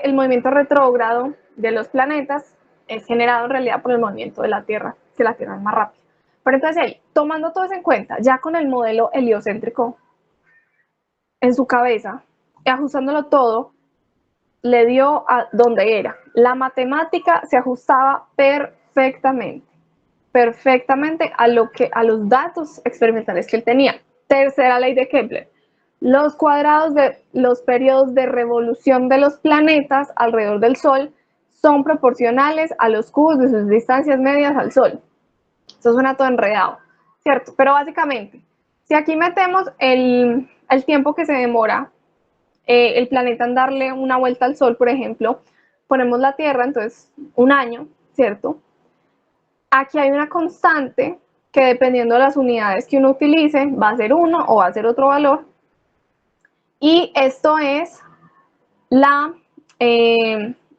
el movimiento retrógrado de los planetas es generado en realidad por el movimiento de la Tierra, que la Tierra es más rápida. Pero entonces él, tomando todo eso en cuenta, ya con el modelo heliocéntrico en su cabeza, y ajustándolo todo, le dio a donde era. La matemática se ajustaba perfectamente a los datos experimentales que él tenía. Tercera ley de Kepler. Los cuadrados de los periodos de revolución de los planetas alrededor del Sol son proporcionales a los cubos de sus distancias medias al Sol. Eso suena todo enredado, ¿cierto? Pero básicamente, si aquí metemos el tiempo que se demora el planeta en darle una vuelta al Sol, por ejemplo, ponemos la Tierra, entonces un año, ¿cierto? Aquí hay una constante que dependiendo de las unidades que uno utilice, va a ser 1 o va a ser otro valor. Y esto es la,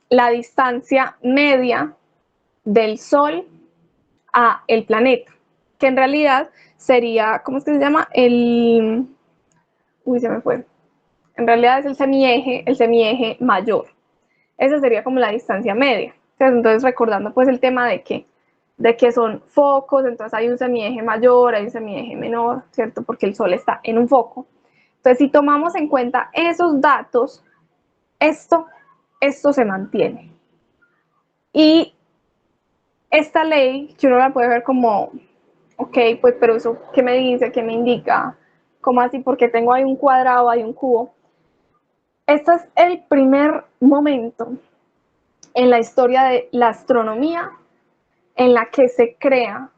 la distancia media del Sol a el planeta, que en realidad sería, ¿cómo es que se llama? Uy, se me fue. En realidad es el semieje mayor. Esa sería como la distancia media. Entonces, recordando pues el tema de que son focos, entonces hay un semieje mayor, hay un semieje menor, ¿cierto? Porque el Sol está en un foco. Entonces, si tomamos en cuenta esos datos, esto se mantiene. Y esta ley, que uno la puede ver como, ok, pues, pero eso, ¿qué me dice? ¿Qué me indica? ¿Cómo así? Porque tengo ahí un cuadrado, hay un cubo. Este es el primer momento en la historia de la astronomía en la que se crea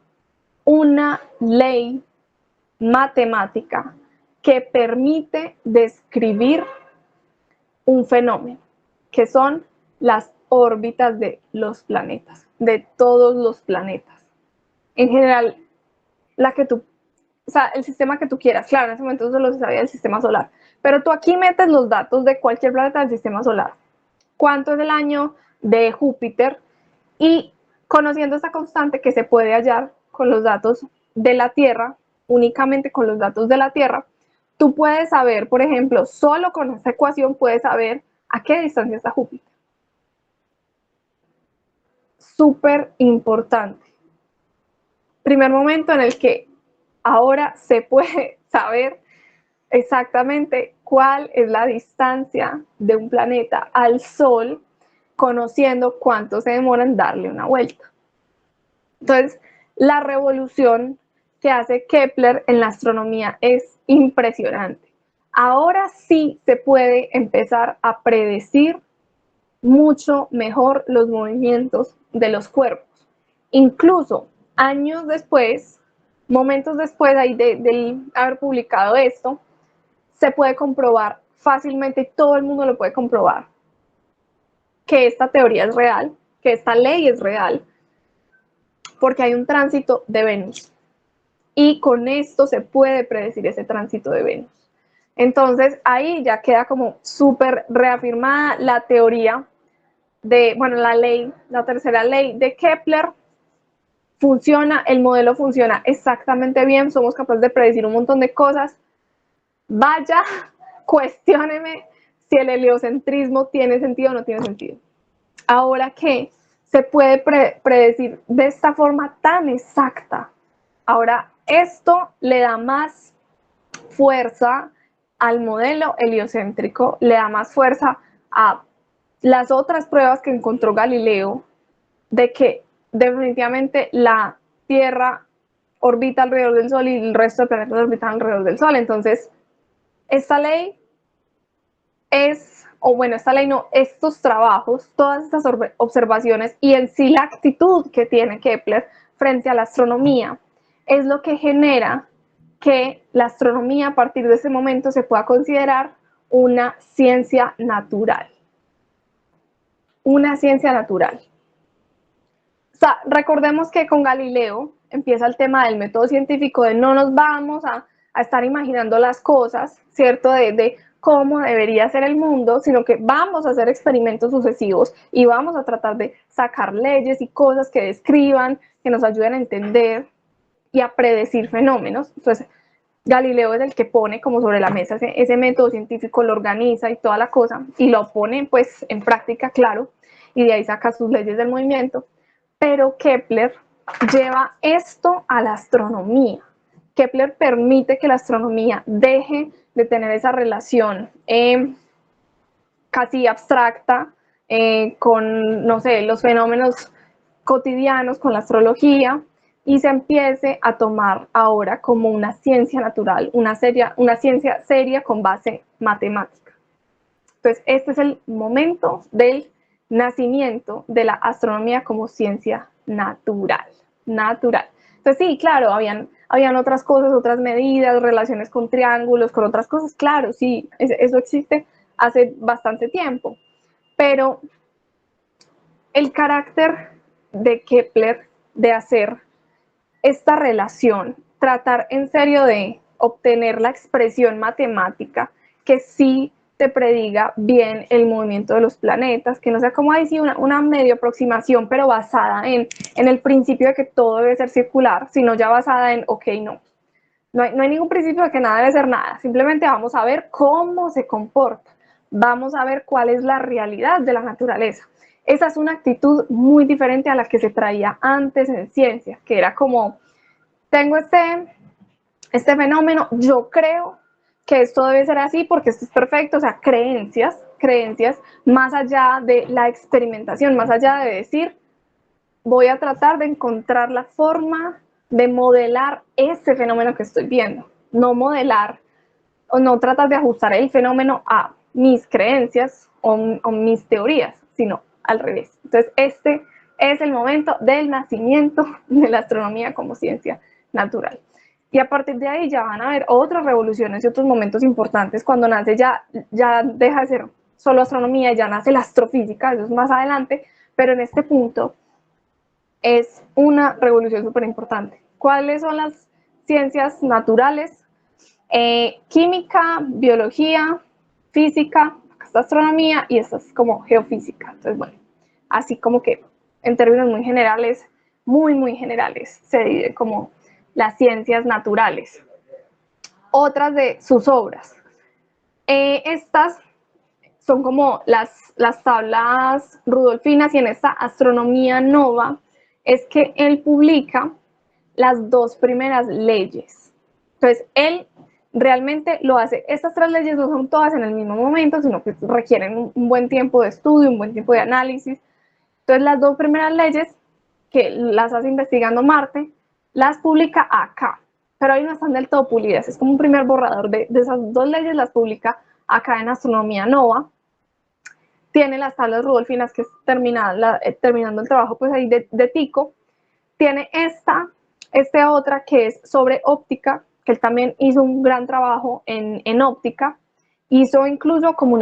una ley matemática que permite describir un fenómeno, que son las órbitas de los planetas, de todos los planetas. En general, la que tú, o sea, el sistema que tú quieras. Claro, en ese momento solo se sabía del sistema solar, pero tú aquí metes los datos de cualquier planeta del sistema solar. ¿Cuánto es el año de Júpiter? Y conociendo esta constante que se puede hallar con los datos de la Tierra, únicamente con los datos de la Tierra, tú puedes saber, por ejemplo, solo con esta ecuación puedes saber a qué distancia está Júpiter. Súper importante. Primer momento en el que ahora se puede saber exactamente cuál es la distancia de un planeta al Sol, conociendo cuánto se demora en darle una vuelta. Entonces, la revolución que hace Kepler en la astronomía es impresionante. Ahora sí se puede empezar a predecir mucho mejor los movimientos de los cuerpos. Incluso años después, momentos después de haber publicado esto, se puede comprobar fácilmente, todo el mundo lo puede comprobar, que esta teoría es real, que esta ley es real, porque hay un tránsito de Venus. Y con esto se puede predecir ese tránsito de Venus. Entonces ahí ya queda como súper reafirmada la teoría de, bueno, la ley, la tercera ley de Kepler. Funciona, el modelo funciona exactamente bien, somos capaces de predecir un montón de cosas. Vaya, cuestióneme si el heliocentrismo tiene sentido o no tiene sentido. Ahora que se puede predecir de esta forma tan exacta, ahora esto le da más fuerza al modelo heliocéntrico, le da más fuerza a las otras pruebas que encontró Galileo de que definitivamente la Tierra orbita alrededor del Sol y el resto de planetas orbitan alrededor del Sol. Entonces, esta ley es, o bueno, esta ley no, estos trabajos, todas estas observaciones y en sí la actitud que tiene Kepler frente a la astronomía es lo que genera que la astronomía a partir de ese momento se pueda considerar una ciencia natural. Una ciencia natural. O sea, recordemos que con Galileo empieza el tema del método científico, de no nos vamos a estar imaginando las cosas, ¿cierto? De cómo debería ser el mundo, sino que vamos a hacer experimentos sucesivos y vamos a tratar de sacar leyes y cosas que describan, que nos ayuden a entender y a predecir fenómenos. Entonces, Galileo es el que pone como sobre la mesa ese método científico, lo organiza y toda la cosa, y lo pone pues en práctica, claro, y de ahí saca sus leyes del movimiento. Pero Kepler lleva esto a la astronomía. Kepler permite que la astronomía deje de tener esa relación casi abstracta con, no sé, los fenómenos cotidianos, con la astrología, y se empiece a tomar ahora como una ciencia natural, una ciencia seria con base matemática. Entonces, este es el momento del nacimiento de la astronomía como ciencia natural. Entonces, sí, claro, habían otras cosas, otras medidas, relaciones con triángulos, con otras cosas, claro, sí, eso existe hace bastante tiempo, pero el carácter de Kepler de hacer esta relación, tratar en serio de obtener la expresión matemática que sí te prediga bien el movimiento de los planetas, que no sea como, sí, una medio aproximación, pero basada en el principio de que todo debe ser circular, sino ya basada en, ok, no hay ningún principio de que nada debe ser nada, simplemente vamos a ver cómo se comporta, vamos a ver cuál es la realidad de la naturaleza. Esa es una actitud muy diferente a la que se traía antes en ciencia, que era como, tengo este fenómeno, yo creo que esto debe ser así porque esto es perfecto, o sea, creencias más allá de la experimentación, más allá de decir, voy a tratar de encontrar la forma de modelar ese fenómeno que estoy viendo, no modelar o no tratar de ajustar el fenómeno a mis creencias o mis teorías, sino al revés. Entonces, este es el momento del nacimiento de la astronomía como ciencia natural. Y a partir de ahí ya van a haber otras revoluciones y otros momentos importantes. Cuando nace ya deja de ser solo astronomía, ya nace la astrofísica, eso es más adelante, pero en este punto es una revolución súper importante. ¿Cuáles son las ciencias naturales? Química, biología, física, esta astronomía y esta es como geofísica. Entonces, bueno, así como que en términos muy generales, muy generales, se divide como las ciencias naturales. Otras de sus obras. Estas son como las tablas rudolfinas y en esta Astronomía Nova es que él publica las dos primeras leyes. Entonces, él realmente lo hace. Estas tres leyes no son todas en el mismo momento, sino que requieren un buen tiempo de estudio, un buen tiempo de análisis. Entonces, las dos primeras leyes, que las hace investigando Marte, las publica acá, pero ahí no están del todo pulidas. Es como un primer borrador de esas dos leyes, las publica acá en Astronomía Nova. Tiene las tablas rudolfinas, que es terminando el trabajo pues ahí de Tycho. Tiene esta otra que es sobre óptica, que él también hizo un gran trabajo en óptica. Hizo incluso como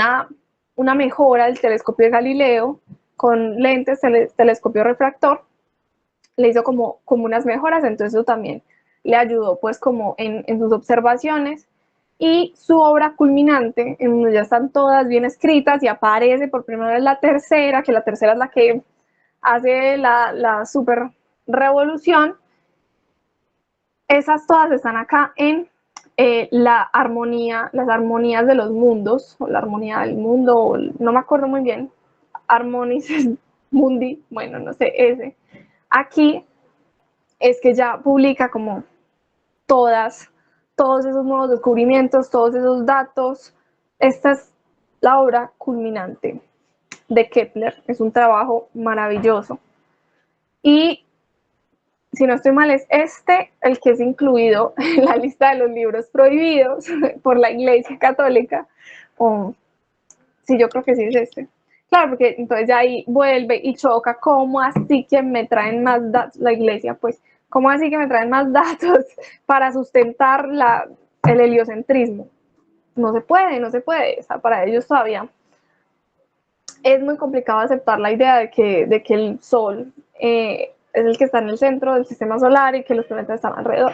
una mejora del telescopio de Galileo con lentes, telescopio refractor. Le hizo como unas mejoras, entonces eso también le ayudó pues como en sus observaciones. Y su obra culminante, en donde ya están todas bien escritas y aparece por primera vez la tercera, que la tercera es la que hace la super revolución. Esas todas están acá en las armonías de los mundos, o la armonía del mundo, o no me acuerdo muy bien, Harmonis Mundi, bueno, no sé, ese. Aquí es que ya publica como todos esos nuevos descubrimientos, todos esos datos. Esta es la obra culminante de Kepler, es un trabajo maravilloso. Y si no estoy mal, es el que es incluido en la lista de los libros prohibidos por la Iglesia Católica. Sí, yo creo que sí es este. Claro, porque entonces ya ahí vuelve y choca. ¿Cómo así que me traen más datos? La Iglesia, pues, ¿cómo así que me traen más datos para sustentar el heliocentrismo? No se puede. O sea, para ellos todavía es muy complicado aceptar la idea de que el Sol es el que está en el centro del sistema solar y que los planetas están alrededor.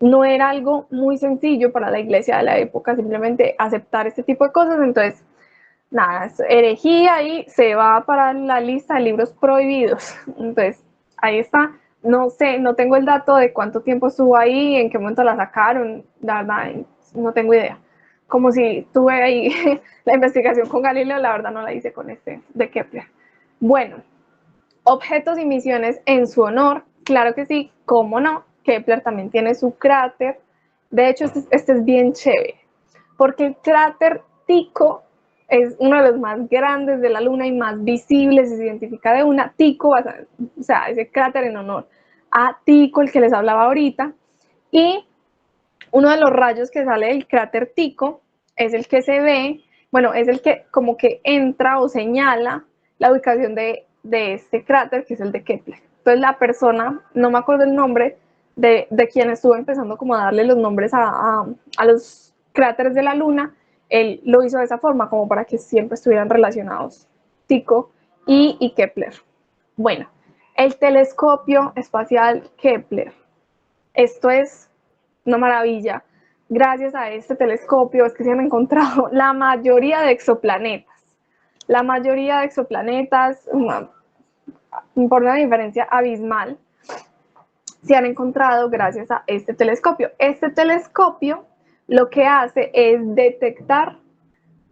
No era algo muy sencillo para la Iglesia de la época simplemente aceptar este tipo de cosas. Entonces, nada, es herejía y se va para la lista de libros prohibidos. Entonces, ahí está. No sé, no tengo el dato de cuánto tiempo estuvo ahí, en qué momento la sacaron, la verdad, no tengo idea. Como si tuve ahí la investigación con Galileo, la verdad no la hice con de Kepler. Bueno, objetos y misiones en su honor, claro que sí, cómo no, Kepler también tiene su cráter. De hecho, este es bien chévere, porque el cráter Tycho es uno de los más grandes de la Luna y más visibles, se identifica de una Tycho, o sea, ese cráter en honor a Tycho, el que les hablaba ahorita, y uno de los rayos que sale del cráter Tycho es el que se ve, bueno, es el que como que entra o señala la ubicación de este cráter, que es el de Kepler. Entonces la persona, no me acuerdo el nombre, de quien estuvo empezando como a darle los nombres a los cráteres de la Luna, él lo hizo de esa forma, como para que siempre estuvieran relacionados Tycho y Kepler. Bueno, el telescopio espacial Kepler. Esto es una maravilla. Gracias a este telescopio es que se han encontrado la mayoría de exoplanetas. La mayoría de exoplanetas, por una diferencia abismal, se han encontrado gracias a este telescopio. Este telescopio lo que hace es detectar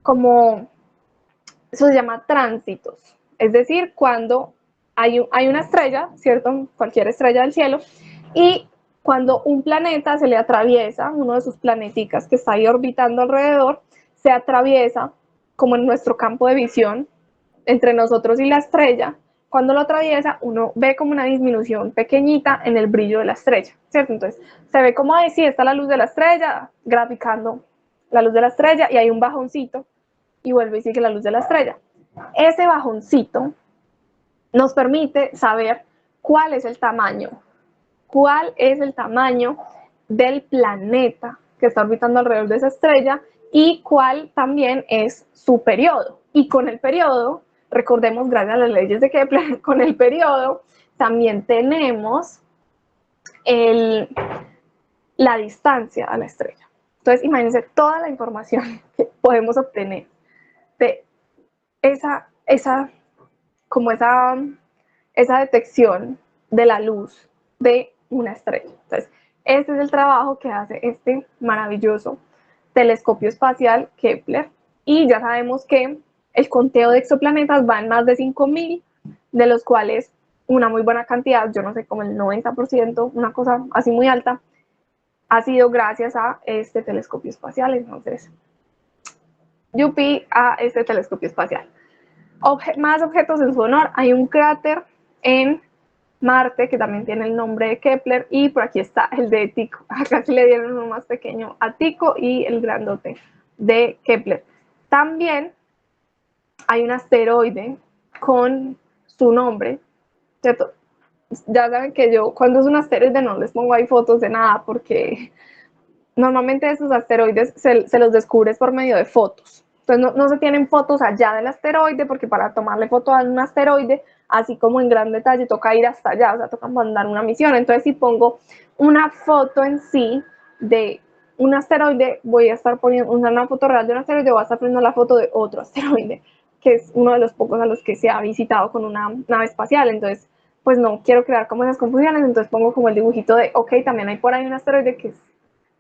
como, eso se llama tránsitos, es decir, cuando hay una estrella, ¿cierto? Cualquier estrella del cielo, y cuando un planeta se le atraviesa, uno de sus planeticas que está ahí orbitando alrededor, se atraviesa como en nuestro campo de visión entre nosotros y la estrella. Cuando lo atraviesa, uno ve como una disminución pequeñita en el brillo de la estrella, ¿cierto? Entonces, se ve como, sí, está la luz de la estrella, graficando la luz de la estrella, y hay un bajoncito, y vuelve y sigue la luz de la estrella. Ese bajoncito nos permite saber cuál es el tamaño del planeta que está orbitando alrededor de esa estrella y cuál también es su periodo. Y con el periodo, recordemos, gracias a las leyes de Kepler, con el periodo también tenemos la distancia a la estrella. Entonces, imagínense toda la información que podemos obtener de esa detección de la luz de una estrella. Entonces, este es el trabajo que hace este maravilloso telescopio espacial Kepler. Y ya sabemos que el conteo de exoplanetas va en más de 5.000, de los cuales una muy buena cantidad, yo no sé, como el 90%, una cosa así muy alta, ha sido gracias a este telescopio espacial. Entonces, yupi a este telescopio espacial. Más objetos en su honor. Hay un cráter en Marte que también tiene el nombre de Kepler, y por aquí está el de Tycho. Acá sí le dieron uno más pequeño a Tycho y el grandote de Kepler. También hay un asteroide con su nombre, ¿cierto? Ya saben que yo cuando es un asteroide no les pongo ahí fotos de nada, porque normalmente esos asteroides se los descubres por medio de fotos. Entonces no se tienen fotos allá del asteroide, porque para tomarle foto a un asteroide, así como en gran detalle, toca ir hasta allá, o sea, toca mandar una misión. Entonces, si pongo una foto en sí de un asteroide, voy a estar poniendo una foto real de un asteroide, voy a estar poniendo la foto de otro asteroide, que es uno de los pocos a los que se ha visitado con una nave espacial. Entonces, pues no quiero crear como esas confusiones, entonces pongo como el dibujito de, ok, también hay por ahí un asteroide que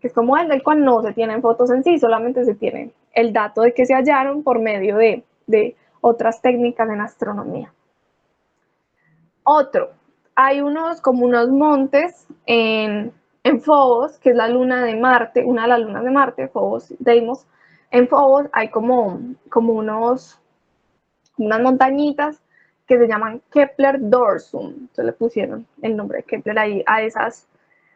es como el del cual no se tienen fotos en sí, solamente se tiene el dato de que se hallaron por medio de otras técnicas en astronomía. Otro, hay como unos montes en Phobos, que es la luna de Marte, una de las lunas de Marte, Phobos, Deimos. En Phobos hay como unas montañitas que se llaman Kepler Dorsum, entonces le pusieron el nombre de Kepler ahí a esas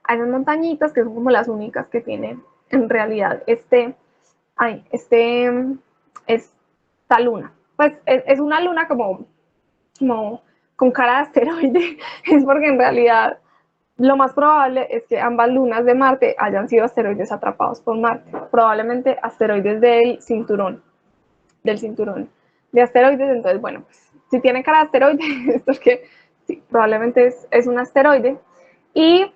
montañitas, que son como las únicas que tienen en realidad esta luna. Pues es una luna como con cara de asteroide, es porque en realidad lo más probable es que ambas lunas de Marte hayan sido asteroides atrapados por Marte, probablemente asteroides del cinturón de asteroides. Entonces, bueno, pues, si tiene cara de asteroide, es porque sí, probablemente es un asteroide. Y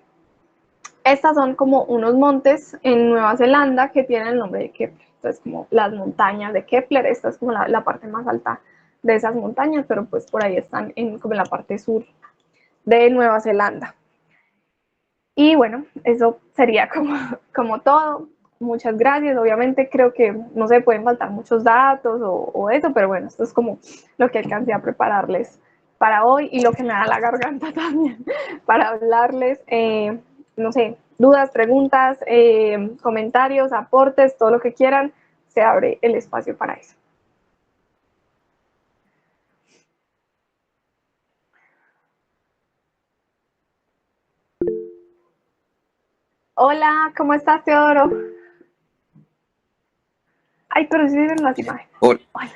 estas son como unos montes en Nueva Zelanda que tienen el nombre de Kepler. Entonces, como las montañas de Kepler, esta es como la parte más alta de esas montañas, pero pues por ahí están como en la parte sur de Nueva Zelanda. Y bueno, eso sería como todo. Muchas gracias. Obviamente creo que no se pueden faltar muchos datos o eso, pero bueno, esto es como lo que alcancé a prepararles para hoy y lo que me da la garganta también para hablarles. No sé, dudas, preguntas, comentarios, aportes, todo lo que quieran, se abre el espacio para eso. Hola, ¿cómo estás, Teodoro? Ay, pero sí ven las imágenes. Hola, Ay,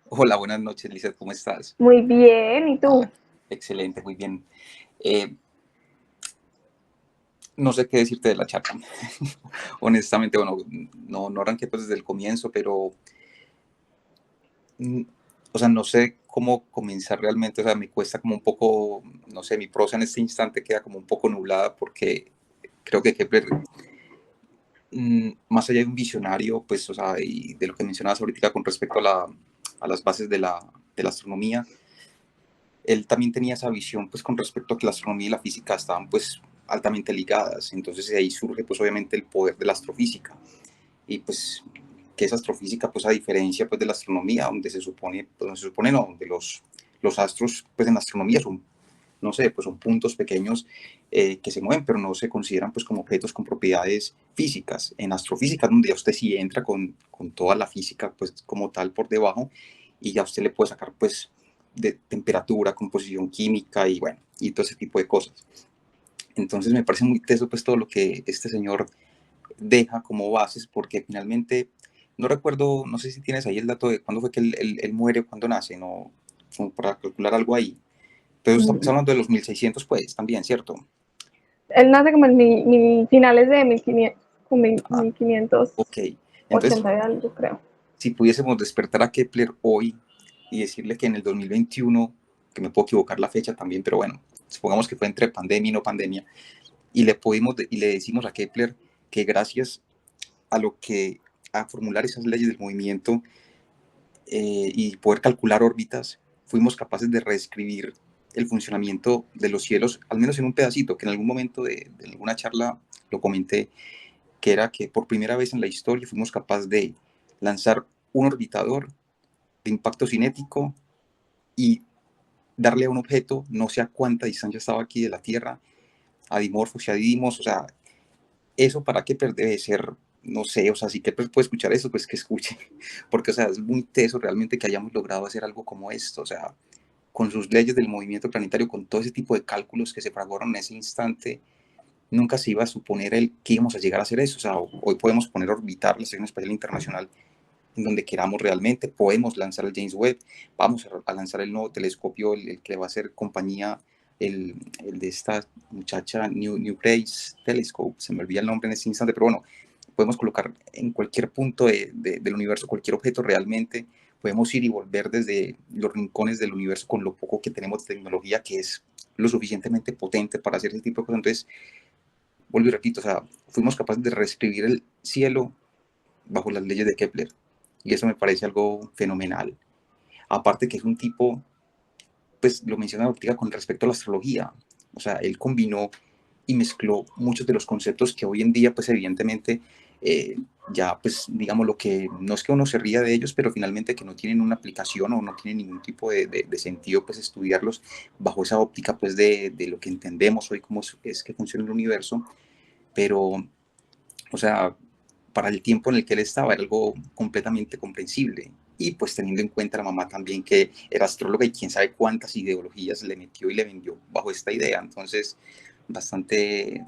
hola, buenas noches, Lizeth, ¿cómo estás? muy bien, ¿y Ah, tú? excelente, muy bien. Eh, no sé qué decirte de la charla. Honestamente, bueno, no arranqué pues desde el comienzo, pero, mm, o sea, no sé cómo comenzar realmente, o sea, me cuesta como un poco, no sé, mi prosa en este instante queda como un poco nublada porque creo que Kepler, más allá de un visionario, pues, o sea, y de lo que mencionabas ahorita con respecto a las bases de la astronomía, él también tenía esa visión pues con respecto a que la astronomía y la física estaban pues altamente ligadas, entonces de ahí surge pues obviamente el poder de la astrofísica y pues que esa astrofísica pues a diferencia pues de la astronomía donde se supone, pues no se supone no, donde los astros pues en la astronomía son, no sé, pues son puntos pequeños que se mueven, pero no se consideran pues como objetos con propiedades físicas. En astrofísica donde ya usted sí entra con toda la física pues como tal por debajo y ya usted le puede sacar pues de temperatura, composición química y bueno, y todo ese tipo de cosas. Entonces me parece muy teso pues todo lo que este señor deja como bases porque finalmente, no recuerdo, no sé si tienes ahí el dato de cuándo fue que él muere o cuándo nace, no, como para calcular algo ahí. Pero estamos Mm, hablando de los 1600 pues también, ¿cierto? Él nace como en finales de 1500, como Ah, ok. Entonces, 1580 y algo, creo. si pudiésemos despertar a Kepler hoy y decirle que en el 2021, que me puedo equivocar la fecha también, pero bueno, supongamos que fue entre pandemia y no pandemia, y le decimos a Kepler que gracias a lo que a formular esas leyes del movimiento y poder calcular órbitas, fuimos capaces de reescribir el funcionamiento de los cielos, al menos en un pedacito, que en algún momento de alguna charla lo comenté, que era que por primera vez en la historia fuimos capaces de lanzar un orbitador de impacto cinético y darle a un objeto, no sé a cuánta distancia estaba aquí de la Tierra, a dimorfos y a didimos, o sea, eso para qué debe ser, no sé, o sea, si que puede escuchar eso, pues que escuche, porque, o sea, es muy teso realmente que hayamos logrado hacer algo como esto, o sea, con sus leyes del movimiento planetario, con todo ese tipo de cálculos que se fraguaron en ese instante, nunca se iba a suponer el que íbamos a llegar a hacer eso, o sea, hoy podemos poner a orbitar la Estación Espacial Internacional en donde queramos realmente, podemos lanzar el James Webb, vamos a lanzar el nuevo telescopio, el que va a ser compañía, el de esta muchacha New Grace Telescope, se me olvida el nombre en este instante, pero bueno, podemos colocar en cualquier punto del universo cualquier objeto realmente, podemos ir y volver desde los rincones del universo con lo poco que tenemos de tecnología que es lo suficientemente potente para hacer ese tipo de cosas. Entonces, vuelvo y repito, o sea, fuimos capaces de reescribir el cielo bajo las leyes de Kepler. Y eso me parece algo fenomenal. Aparte que es un tipo, pues lo menciona ahorita con respecto a la astrología. O sea, él combinó y mezcló muchos de los conceptos que hoy en día, pues evidentemente, ya, pues digamos lo que, no es que uno se ría de ellos, pero finalmente que no tienen una aplicación o no tienen ningún tipo de sentido, pues estudiarlos bajo esa óptica, pues de lo que entendemos hoy, cómo es que funciona el universo. Pero o sea, para el tiempo en el que él estaba era algo completamente comprensible. Y pues teniendo en cuenta la mamá también que era astróloga y quién sabe cuántas ideologías le metió y le vendió bajo esta idea. Entonces, bastante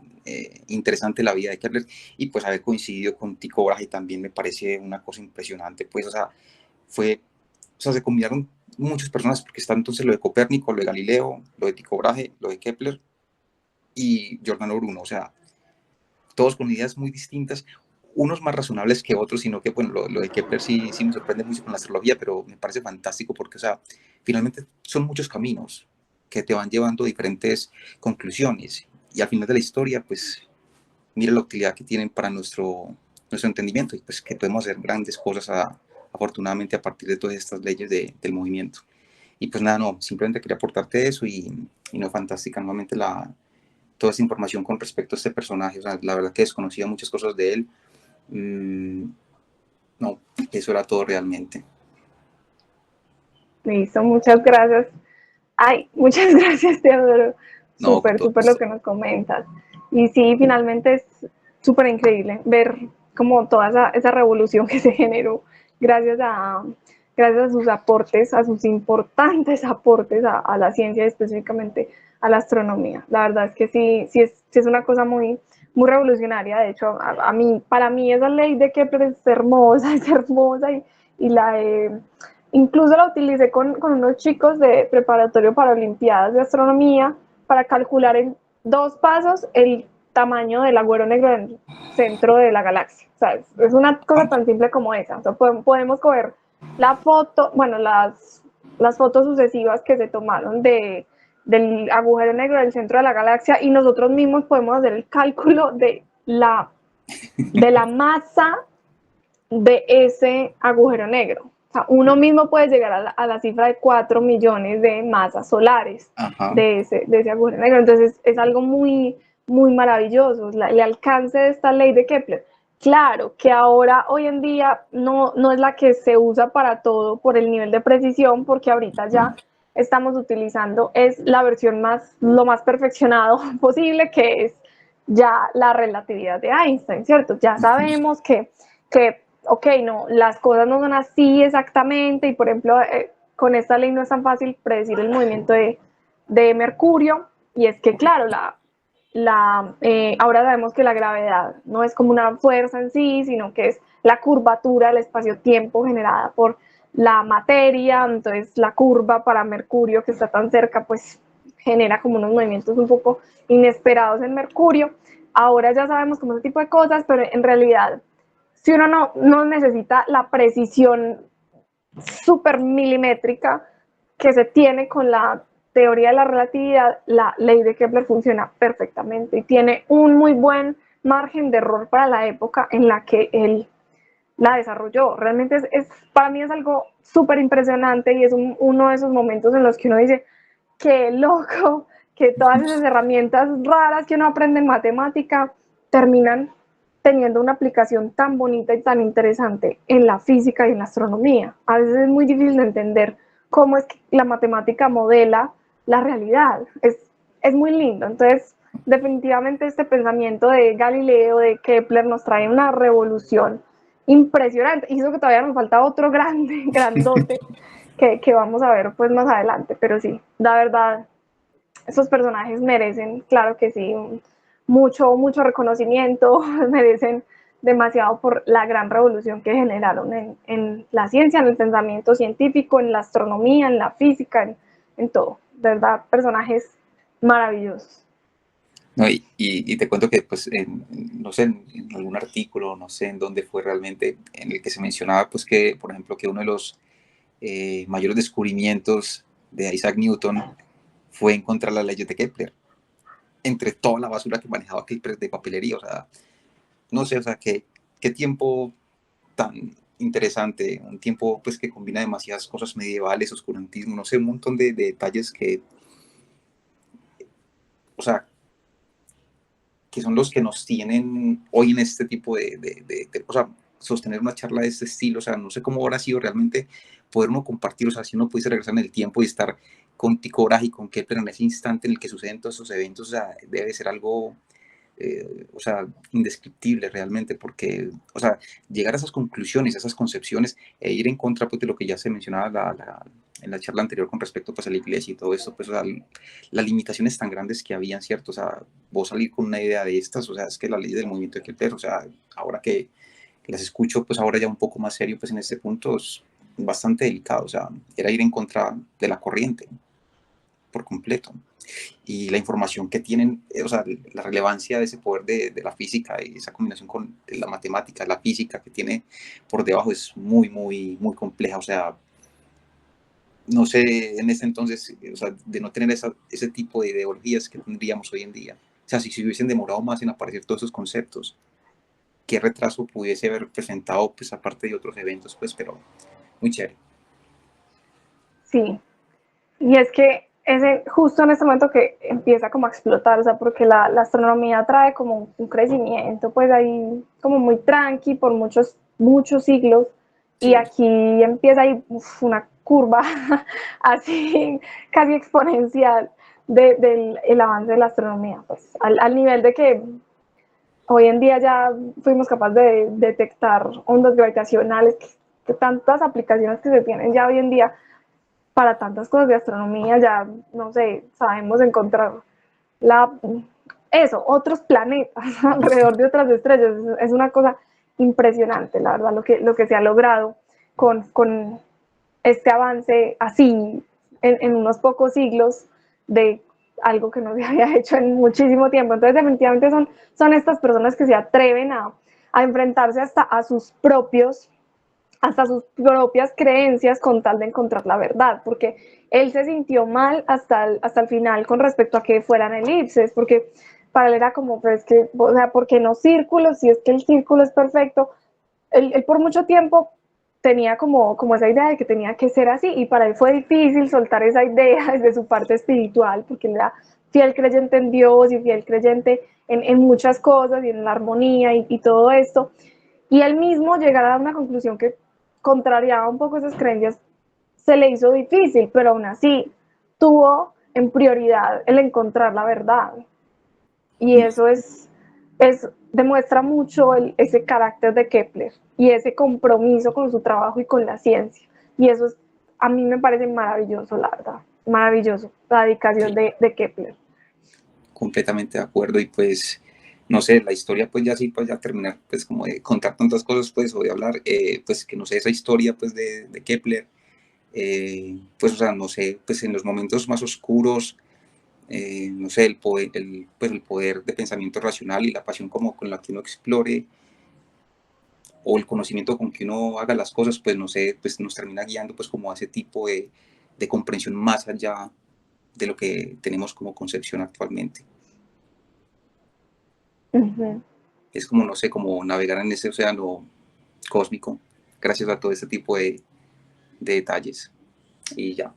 interesante la vida de Kepler y pues haber coincidido con Tycho Brahe también me parece una cosa impresionante. Pues, o sea, o sea, se combinaron muchas personas porque está entonces lo de Copérnico, lo de Galileo, lo de Tycho Brahe, lo de Kepler y Giordano Bruno. O sea, todos con ideas muy distintas, unos más razonables que otros, sino que, bueno, lo de Kepler sí me sorprende mucho con la astrología, pero me parece fantástico porque, o sea, finalmente son muchos caminos que te van llevando a diferentes conclusiones y al final de la historia, pues, mira la utilidad que tienen para nuestro entendimiento y pues que podemos hacer grandes cosas afortunadamente a partir de todas estas leyes del movimiento. Y pues nada, no, simplemente quería aportarte eso y no, fantástica nuevamente toda esa información con respecto a este personaje. O sea, la verdad que desconocía muchas cosas de él. Mm, no, eso era todo realmente. Listo, muchas gracias. Ay, muchas gracias, Teodoro. No, con Súper, todo súper lo gusto. que nos comentas. Y sí, finalmente es súper increíble ver como toda esa revolución que se generó gracias a, gracias a sus aportes, a sus importantes aportes la ciencia, específicamente a la astronomía. La verdad es que sí es una cosa muy, muy revolucionaria. De hecho, para mí esa ley de Kepler es hermosa, es hermosa y incluso la utilicé con unos chicos de preparatorio para Olimpiadas de Astronomía para calcular en 2 pasos el tamaño del agujero negro en el centro de la galaxia. O sea, es una cosa tan simple como esa. O sea, podemos coger la foto, bueno, las fotos sucesivas que se tomaron del agujero negro del centro de la galaxia y nosotros mismos podemos hacer el cálculo de la masa de ese agujero negro. O sea, uno mismo puede llegar a la cifra de 4 millones de masas solares Ajá. de ese agujero negro. Entonces es algo muy, muy maravilloso, el alcance de esta ley de Kepler. Claro que ahora, hoy en día, no es la que se usa para todo por el nivel de precisión, porque ahorita ya estamos utilizando, es la versión lo más perfeccionado posible, que es ya la relatividad de Einstein, ¿cierto? Ya sabemos que ok, no, las cosas no son así exactamente y por ejemplo, con esta ley no es tan fácil predecir el movimiento de Mercurio y es que claro, ahora sabemos que la gravedad no es como una fuerza en sí, sino que es la curvatura del espacio-tiempo generada por la materia, entonces la curva para Mercurio que está tan cerca pues genera como unos movimientos un poco inesperados en Mercurio. Ahora ya sabemos como ese tipo de cosas, pero en realidad si uno no necesita la precisión súper milimétrica que se tiene con la teoría de la relatividad, la ley de Kepler funciona perfectamente y tiene un muy buen margen de error para la época en la que él la desarrolló. Realmente para mí es algo súper impresionante y es uno de esos momentos en los que uno dice, qué loco, que todas esas herramientas raras que uno aprende en matemática terminan teniendo una aplicación tan bonita y tan interesante en la física y en la astronomía. A veces es muy difícil de entender cómo es que la matemática modela la realidad. Es muy lindo. Entonces, definitivamente este pensamiento de Galileo, de Kepler, nos trae una revolución impresionante. Y eso que todavía nos falta otro grande, grandote, que vamos a ver pues más adelante. Pero sí, la verdad, esos personajes merecen, claro que sí, mucho, mucho reconocimiento, merecen demasiado por la gran revolución que generaron en la ciencia, en el pensamiento científico, en la astronomía, en la física, en todo. De verdad, personajes maravillosos. No, y te cuento que, pues, no sé, en algún artículo, no sé en dónde fue realmente, en el que se mencionaba, pues, que, por ejemplo, que uno de los mayores descubrimientos de Isaac Newton fue encontrar las leyes de Kepler, entre toda la basura que manejaba Kepler de papelería, o sea, no sé, o sea, qué tiempo tan interesante, un tiempo, pues, que combina demasiadas cosas medievales, oscurantismo, no sé, un montón de detalles que, o sea, que son los que nos tienen hoy en este tipo o sea, sostener una charla de este estilo, o sea, no sé cómo habrá sido realmente poder uno compartir, o sea, si uno pudiese regresar en el tiempo y estar con Tycho Brahe y con Kepler en ese instante en el que suceden todos esos eventos, o sea, debe ser algo, o sea, indescriptible realmente, porque, o sea, llegar a esas conclusiones, a esas concepciones, e ir en contra pues, de lo que ya se mencionaba en la charla anterior con respecto pues, a la iglesia y todo esto, pues, o sea, las limitaciones tan grandes que habían, ¿cierto? O sea, vos salir con una idea de estas, o sea, es que la ley del movimiento de Kepler, o sea, ahora que las escucho, pues ahora ya un poco más serio, pues en este punto es bastante delicado, o sea, era ir en contra de la corriente por completo y la información que tienen, o sea, la relevancia de ese poder de la física y esa combinación con la matemática, la física que tiene por debajo es muy, muy, muy compleja. O sea, no sé en ese entonces, o sea, de no tener ese tipo de ideologías que tendríamos hoy en día. O sea, si se hubiesen demorado más en aparecer todos esos conceptos, qué retraso pudiese haber presentado, pues aparte de otros eventos, pues, pero muy chévere. Sí, y es que justo en este momento que empieza como a explotar, o sea, porque la astronomía trae como un crecimiento, pues ahí como muy tranqui por muchos, muchos siglos, y Sí, aquí empieza ahí una curva así casi exponencial del avance de la astronomía, pues al nivel de que hoy en día ya fuimos capaces de detectar ondas gravitacionales, que tantas aplicaciones que se tienen ya hoy en día para tantas cosas de astronomía, ya, no sé, sabemos encontrar la, eso, otros planetas alrededor de otras estrellas. Es una cosa impresionante, la verdad, lo que se ha logrado con este avance así en unos pocos siglos de algo que no se había hecho en muchísimo tiempo. Entonces, definitivamente son estas personas que se atreven a enfrentarse hasta sus propias creencias con tal de encontrar la verdad, porque él se sintió mal hasta el final con respecto a que fueran elipses, porque para él era como, pues que, o sea, ¿por qué no círculos? Si es que el círculo es perfecto. Él por mucho tiempo tenía como esa idea de que tenía que ser así, y para él fue difícil soltar esa idea desde su parte espiritual, porque él era fiel creyente en Dios y fiel creyente en muchas cosas y en la armonía y todo esto, y él mismo llegar a una conclusión que contrariaba un poco esas creencias se le hizo difícil, pero aún así tuvo en prioridad el encontrar la verdad. Y eso demuestra mucho ese carácter de Kepler y ese compromiso con su trabajo y con la ciencia. Y eso a mí me parece maravilloso, la verdad. Maravilloso, la dedicación Sí, de Kepler. completamente de acuerdo. Y pues, no sé, la historia, pues ya sí, pues ya terminar, pues como de contar tantas cosas, pues, o de hablar, pues que no sé, esa historia, pues de Kepler, pues, o sea, no sé, pues en los momentos más oscuros, no sé, pues, el poder de pensamiento racional y la pasión como con la que uno explore o el conocimiento con que uno haga las cosas, pues no sé, pues nos termina guiando pues como a ese tipo de comprensión más allá de lo que tenemos como concepción actualmente. Ujú. Es como, no sé, como navegar en ese océano cósmico gracias a todo este tipo de detalles. Y ya,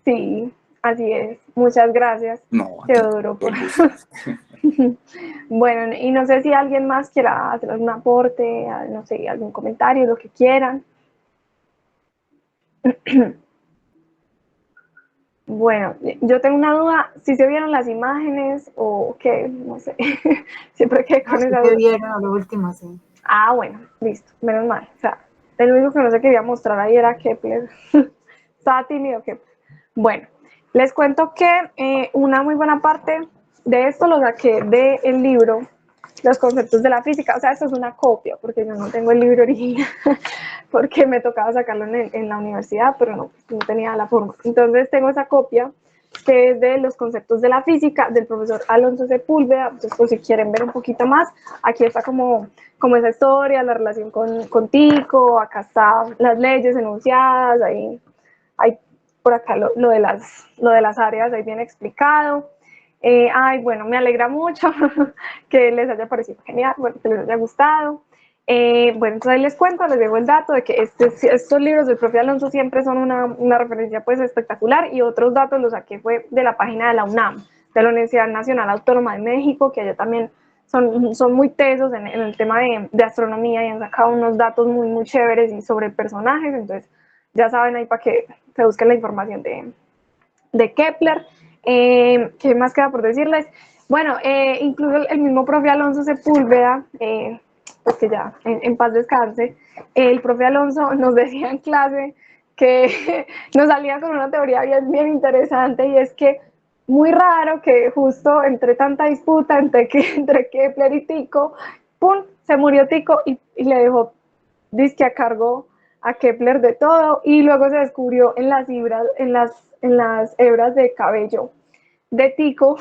Sí, así es. Muchas gracias, no, a ti, Teodoro, todo por... el gusto. Bueno, y no sé si alguien más quiera hacer algún aporte, no sé, algún comentario, lo que quieran. Bueno, yo tengo una duda, si se vieron las imágenes o qué, no sé, siempre quedé No, con sí esa se duda. vieron a lo último, sí. Ah, bueno, listo, menos mal. O sea, el único que no se quería mostrar ahí era Kepler. Estaba tímido Kepler. Bueno, les cuento que una muy buena parte de esto lo saqué del libro Los conceptos de la física. O sea, esto es una copia, porque yo no tengo el libro original, porque me tocaba sacarlo en la universidad, pero no tenía la forma. Entonces tengo esa copia que es de los conceptos de la física del profesor Alonso Sepúlveda. Entonces, por si quieren ver un poquito más, aquí está como esa historia, la relación con Tycho, acá están las leyes enunciadas, ahí hay por acá lo de las áreas, ahí bien explicado. Ay, bueno, me alegra mucho que les haya parecido genial, bueno, que les haya gustado. Bueno, entonces ahí les cuento, les dejo el dato de que estos libros del profe Alonso siempre son una referencia pues espectacular, y otros datos los saqué fue de la página de la UNAM, de la Universidad Nacional Autónoma de México, que allá también son muy tesos en el tema de astronomía, y han sacado unos datos muy chéveres y sobre personajes. Entonces ya saben ahí para que se busquen la información de Kepler. ¿Qué más queda por decirles? Bueno, incluso el mismo profe Alonso Sepúlveda, pues que ya en paz descanse, el profe Alonso nos decía en clase que nos salía con una teoría bien interesante, y es que muy raro que justo entre tanta disputa entre Kepler y Tycho, ¡pum!, se murió Tycho y le dejó disque a cargo a Kepler de todo, y luego se descubrió en las hebras de cabello de Tycho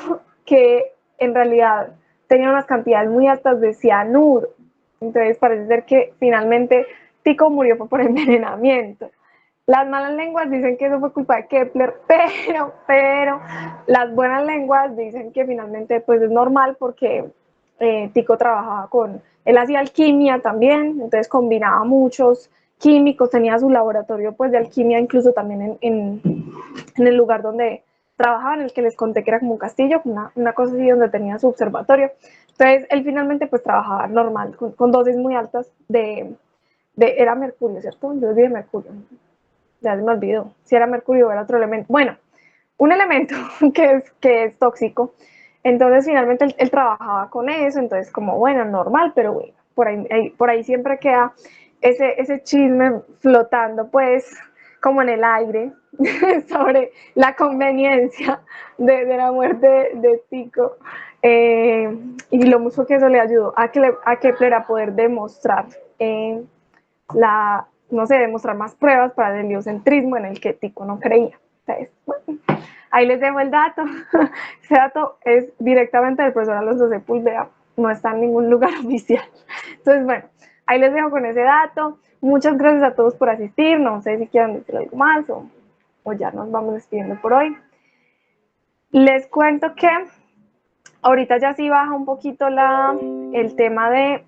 que en realidad tenía unas cantidades muy altas de cianuro. Entonces parece ser que finalmente Tycho murió por envenenamiento. Las malas lenguas dicen que eso fue culpa de Kepler, pero las buenas lenguas dicen que finalmente pues es normal, porque Tycho trabajaba él hacía alquimia también, entonces combinaba muchos químicos, tenía su laboratorio pues de alquimia incluso también en el lugar donde trabajaba, en el que les conté que era como un castillo, una cosa así, donde tenía su observatorio. Entonces él finalmente pues trabajaba normal, con dosis muy altas era mercurio, ¿cierto? Yo dije mercurio, ya se me olvidó si era mercurio o era otro elemento. Bueno, un elemento que es tóxico. Entonces finalmente él trabajaba con eso, entonces como bueno, normal, pero bueno, por ahí siempre queda ese chisme flotando, pues como en el aire sobre la conveniencia de la muerte de Tycho y lo mucho que eso le ayudó a Kepler a poder demostrar no sé, demostrar más pruebas para el heliocentrismo en el que Tycho no creía. Entonces, bueno, ahí les dejo el dato. Ese dato es directamente del profesor Alonso Sepúlveda, no está en ningún lugar oficial. Entonces, bueno, ahí les dejo con ese dato. Muchas gracias a todos por asistir. No sé si quieran decir algo más o ya nos vamos despidiendo por hoy. Les cuento que ahorita ya sí baja un poquito el tema de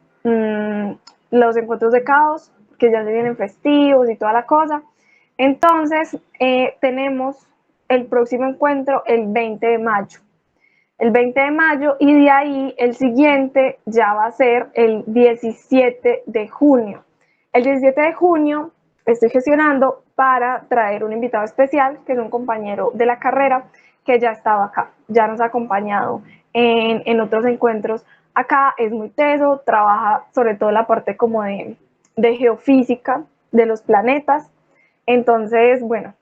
los encuentros de caos, que ya se vienen festivos y toda la cosa. Entonces, tenemos el próximo encuentro el 20 de mayo. El 20 de mayo y de ahí el siguiente ya va a ser el 17 de junio. El 17 de junio estoy gestionando para traer un invitado especial, que es un compañero de la carrera que ya estaba acá, ya nos ha acompañado en otros encuentros. Acá es muy teso, trabaja sobre todo la parte como de geofísica de los planetas. Entonces, bueno,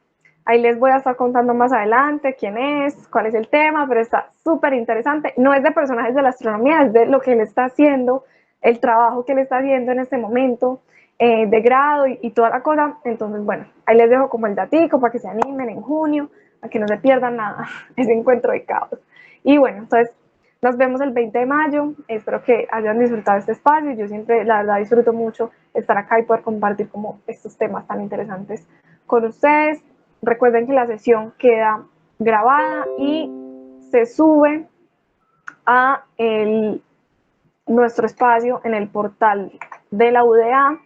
ahí les voy a estar contando más adelante quién es, cuál es el tema, pero está súper interesante. No es de personajes de la astronomía, es de lo que él está haciendo, el trabajo que él está haciendo en este momento de grado y toda la cosa. Entonces, bueno, ahí les dejo como el datico para que se animen en junio, a que no se pierdan nada, ese encuentro de caos. Y bueno, entonces nos vemos el 20 de mayo. Espero que hayan disfrutado este espacio. Yo siempre, la verdad, disfruto mucho estar acá y poder compartir como estos temas tan interesantes con ustedes. Recuerden que la sesión queda grabada y se sube a nuestro espacio en el portal de la UDA.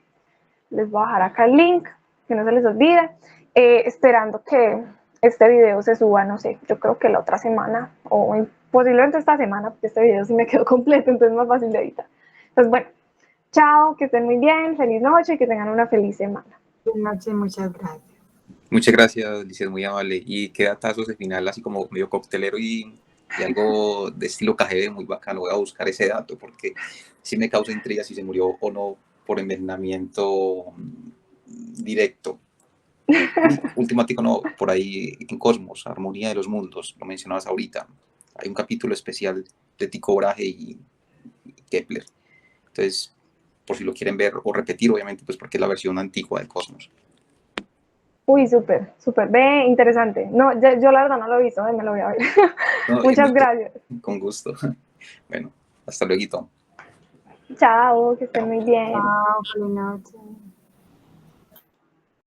Les voy a dejar acá el link, que no se les olvide. Esperando que este video se suba, no sé, yo creo que la otra semana o posiblemente esta semana, porque este video sí me quedó completo, entonces es más fácil de editar. Entonces, bueno, chao, que estén muy bien, feliz noche y que tengan una feliz semana. Buenas noches, muchas gracias. Muchas gracias, Licia, muy amable. Y qué datazos de final, así como medio coctelero y algo de estilo KGB muy bacano. Voy a buscar ese dato porque sí me causa intriga si se murió o no por envenenamiento directo. Último no, por ahí en Cosmos, Armonía de los Mundos, lo mencionabas ahorita. Hay un capítulo especial de Tycho Brahe y Kepler. Entonces, por si lo quieren ver o repetir, obviamente, pues porque es la versión antigua del Cosmos. Uy, súper, súper, ve, interesante. No, yo la verdad no lo he visto, me lo voy a ver. No, Muchas gracias. Con gusto. Bueno, hasta luego. Chao, que estén muy bien. Chao, feliz noche.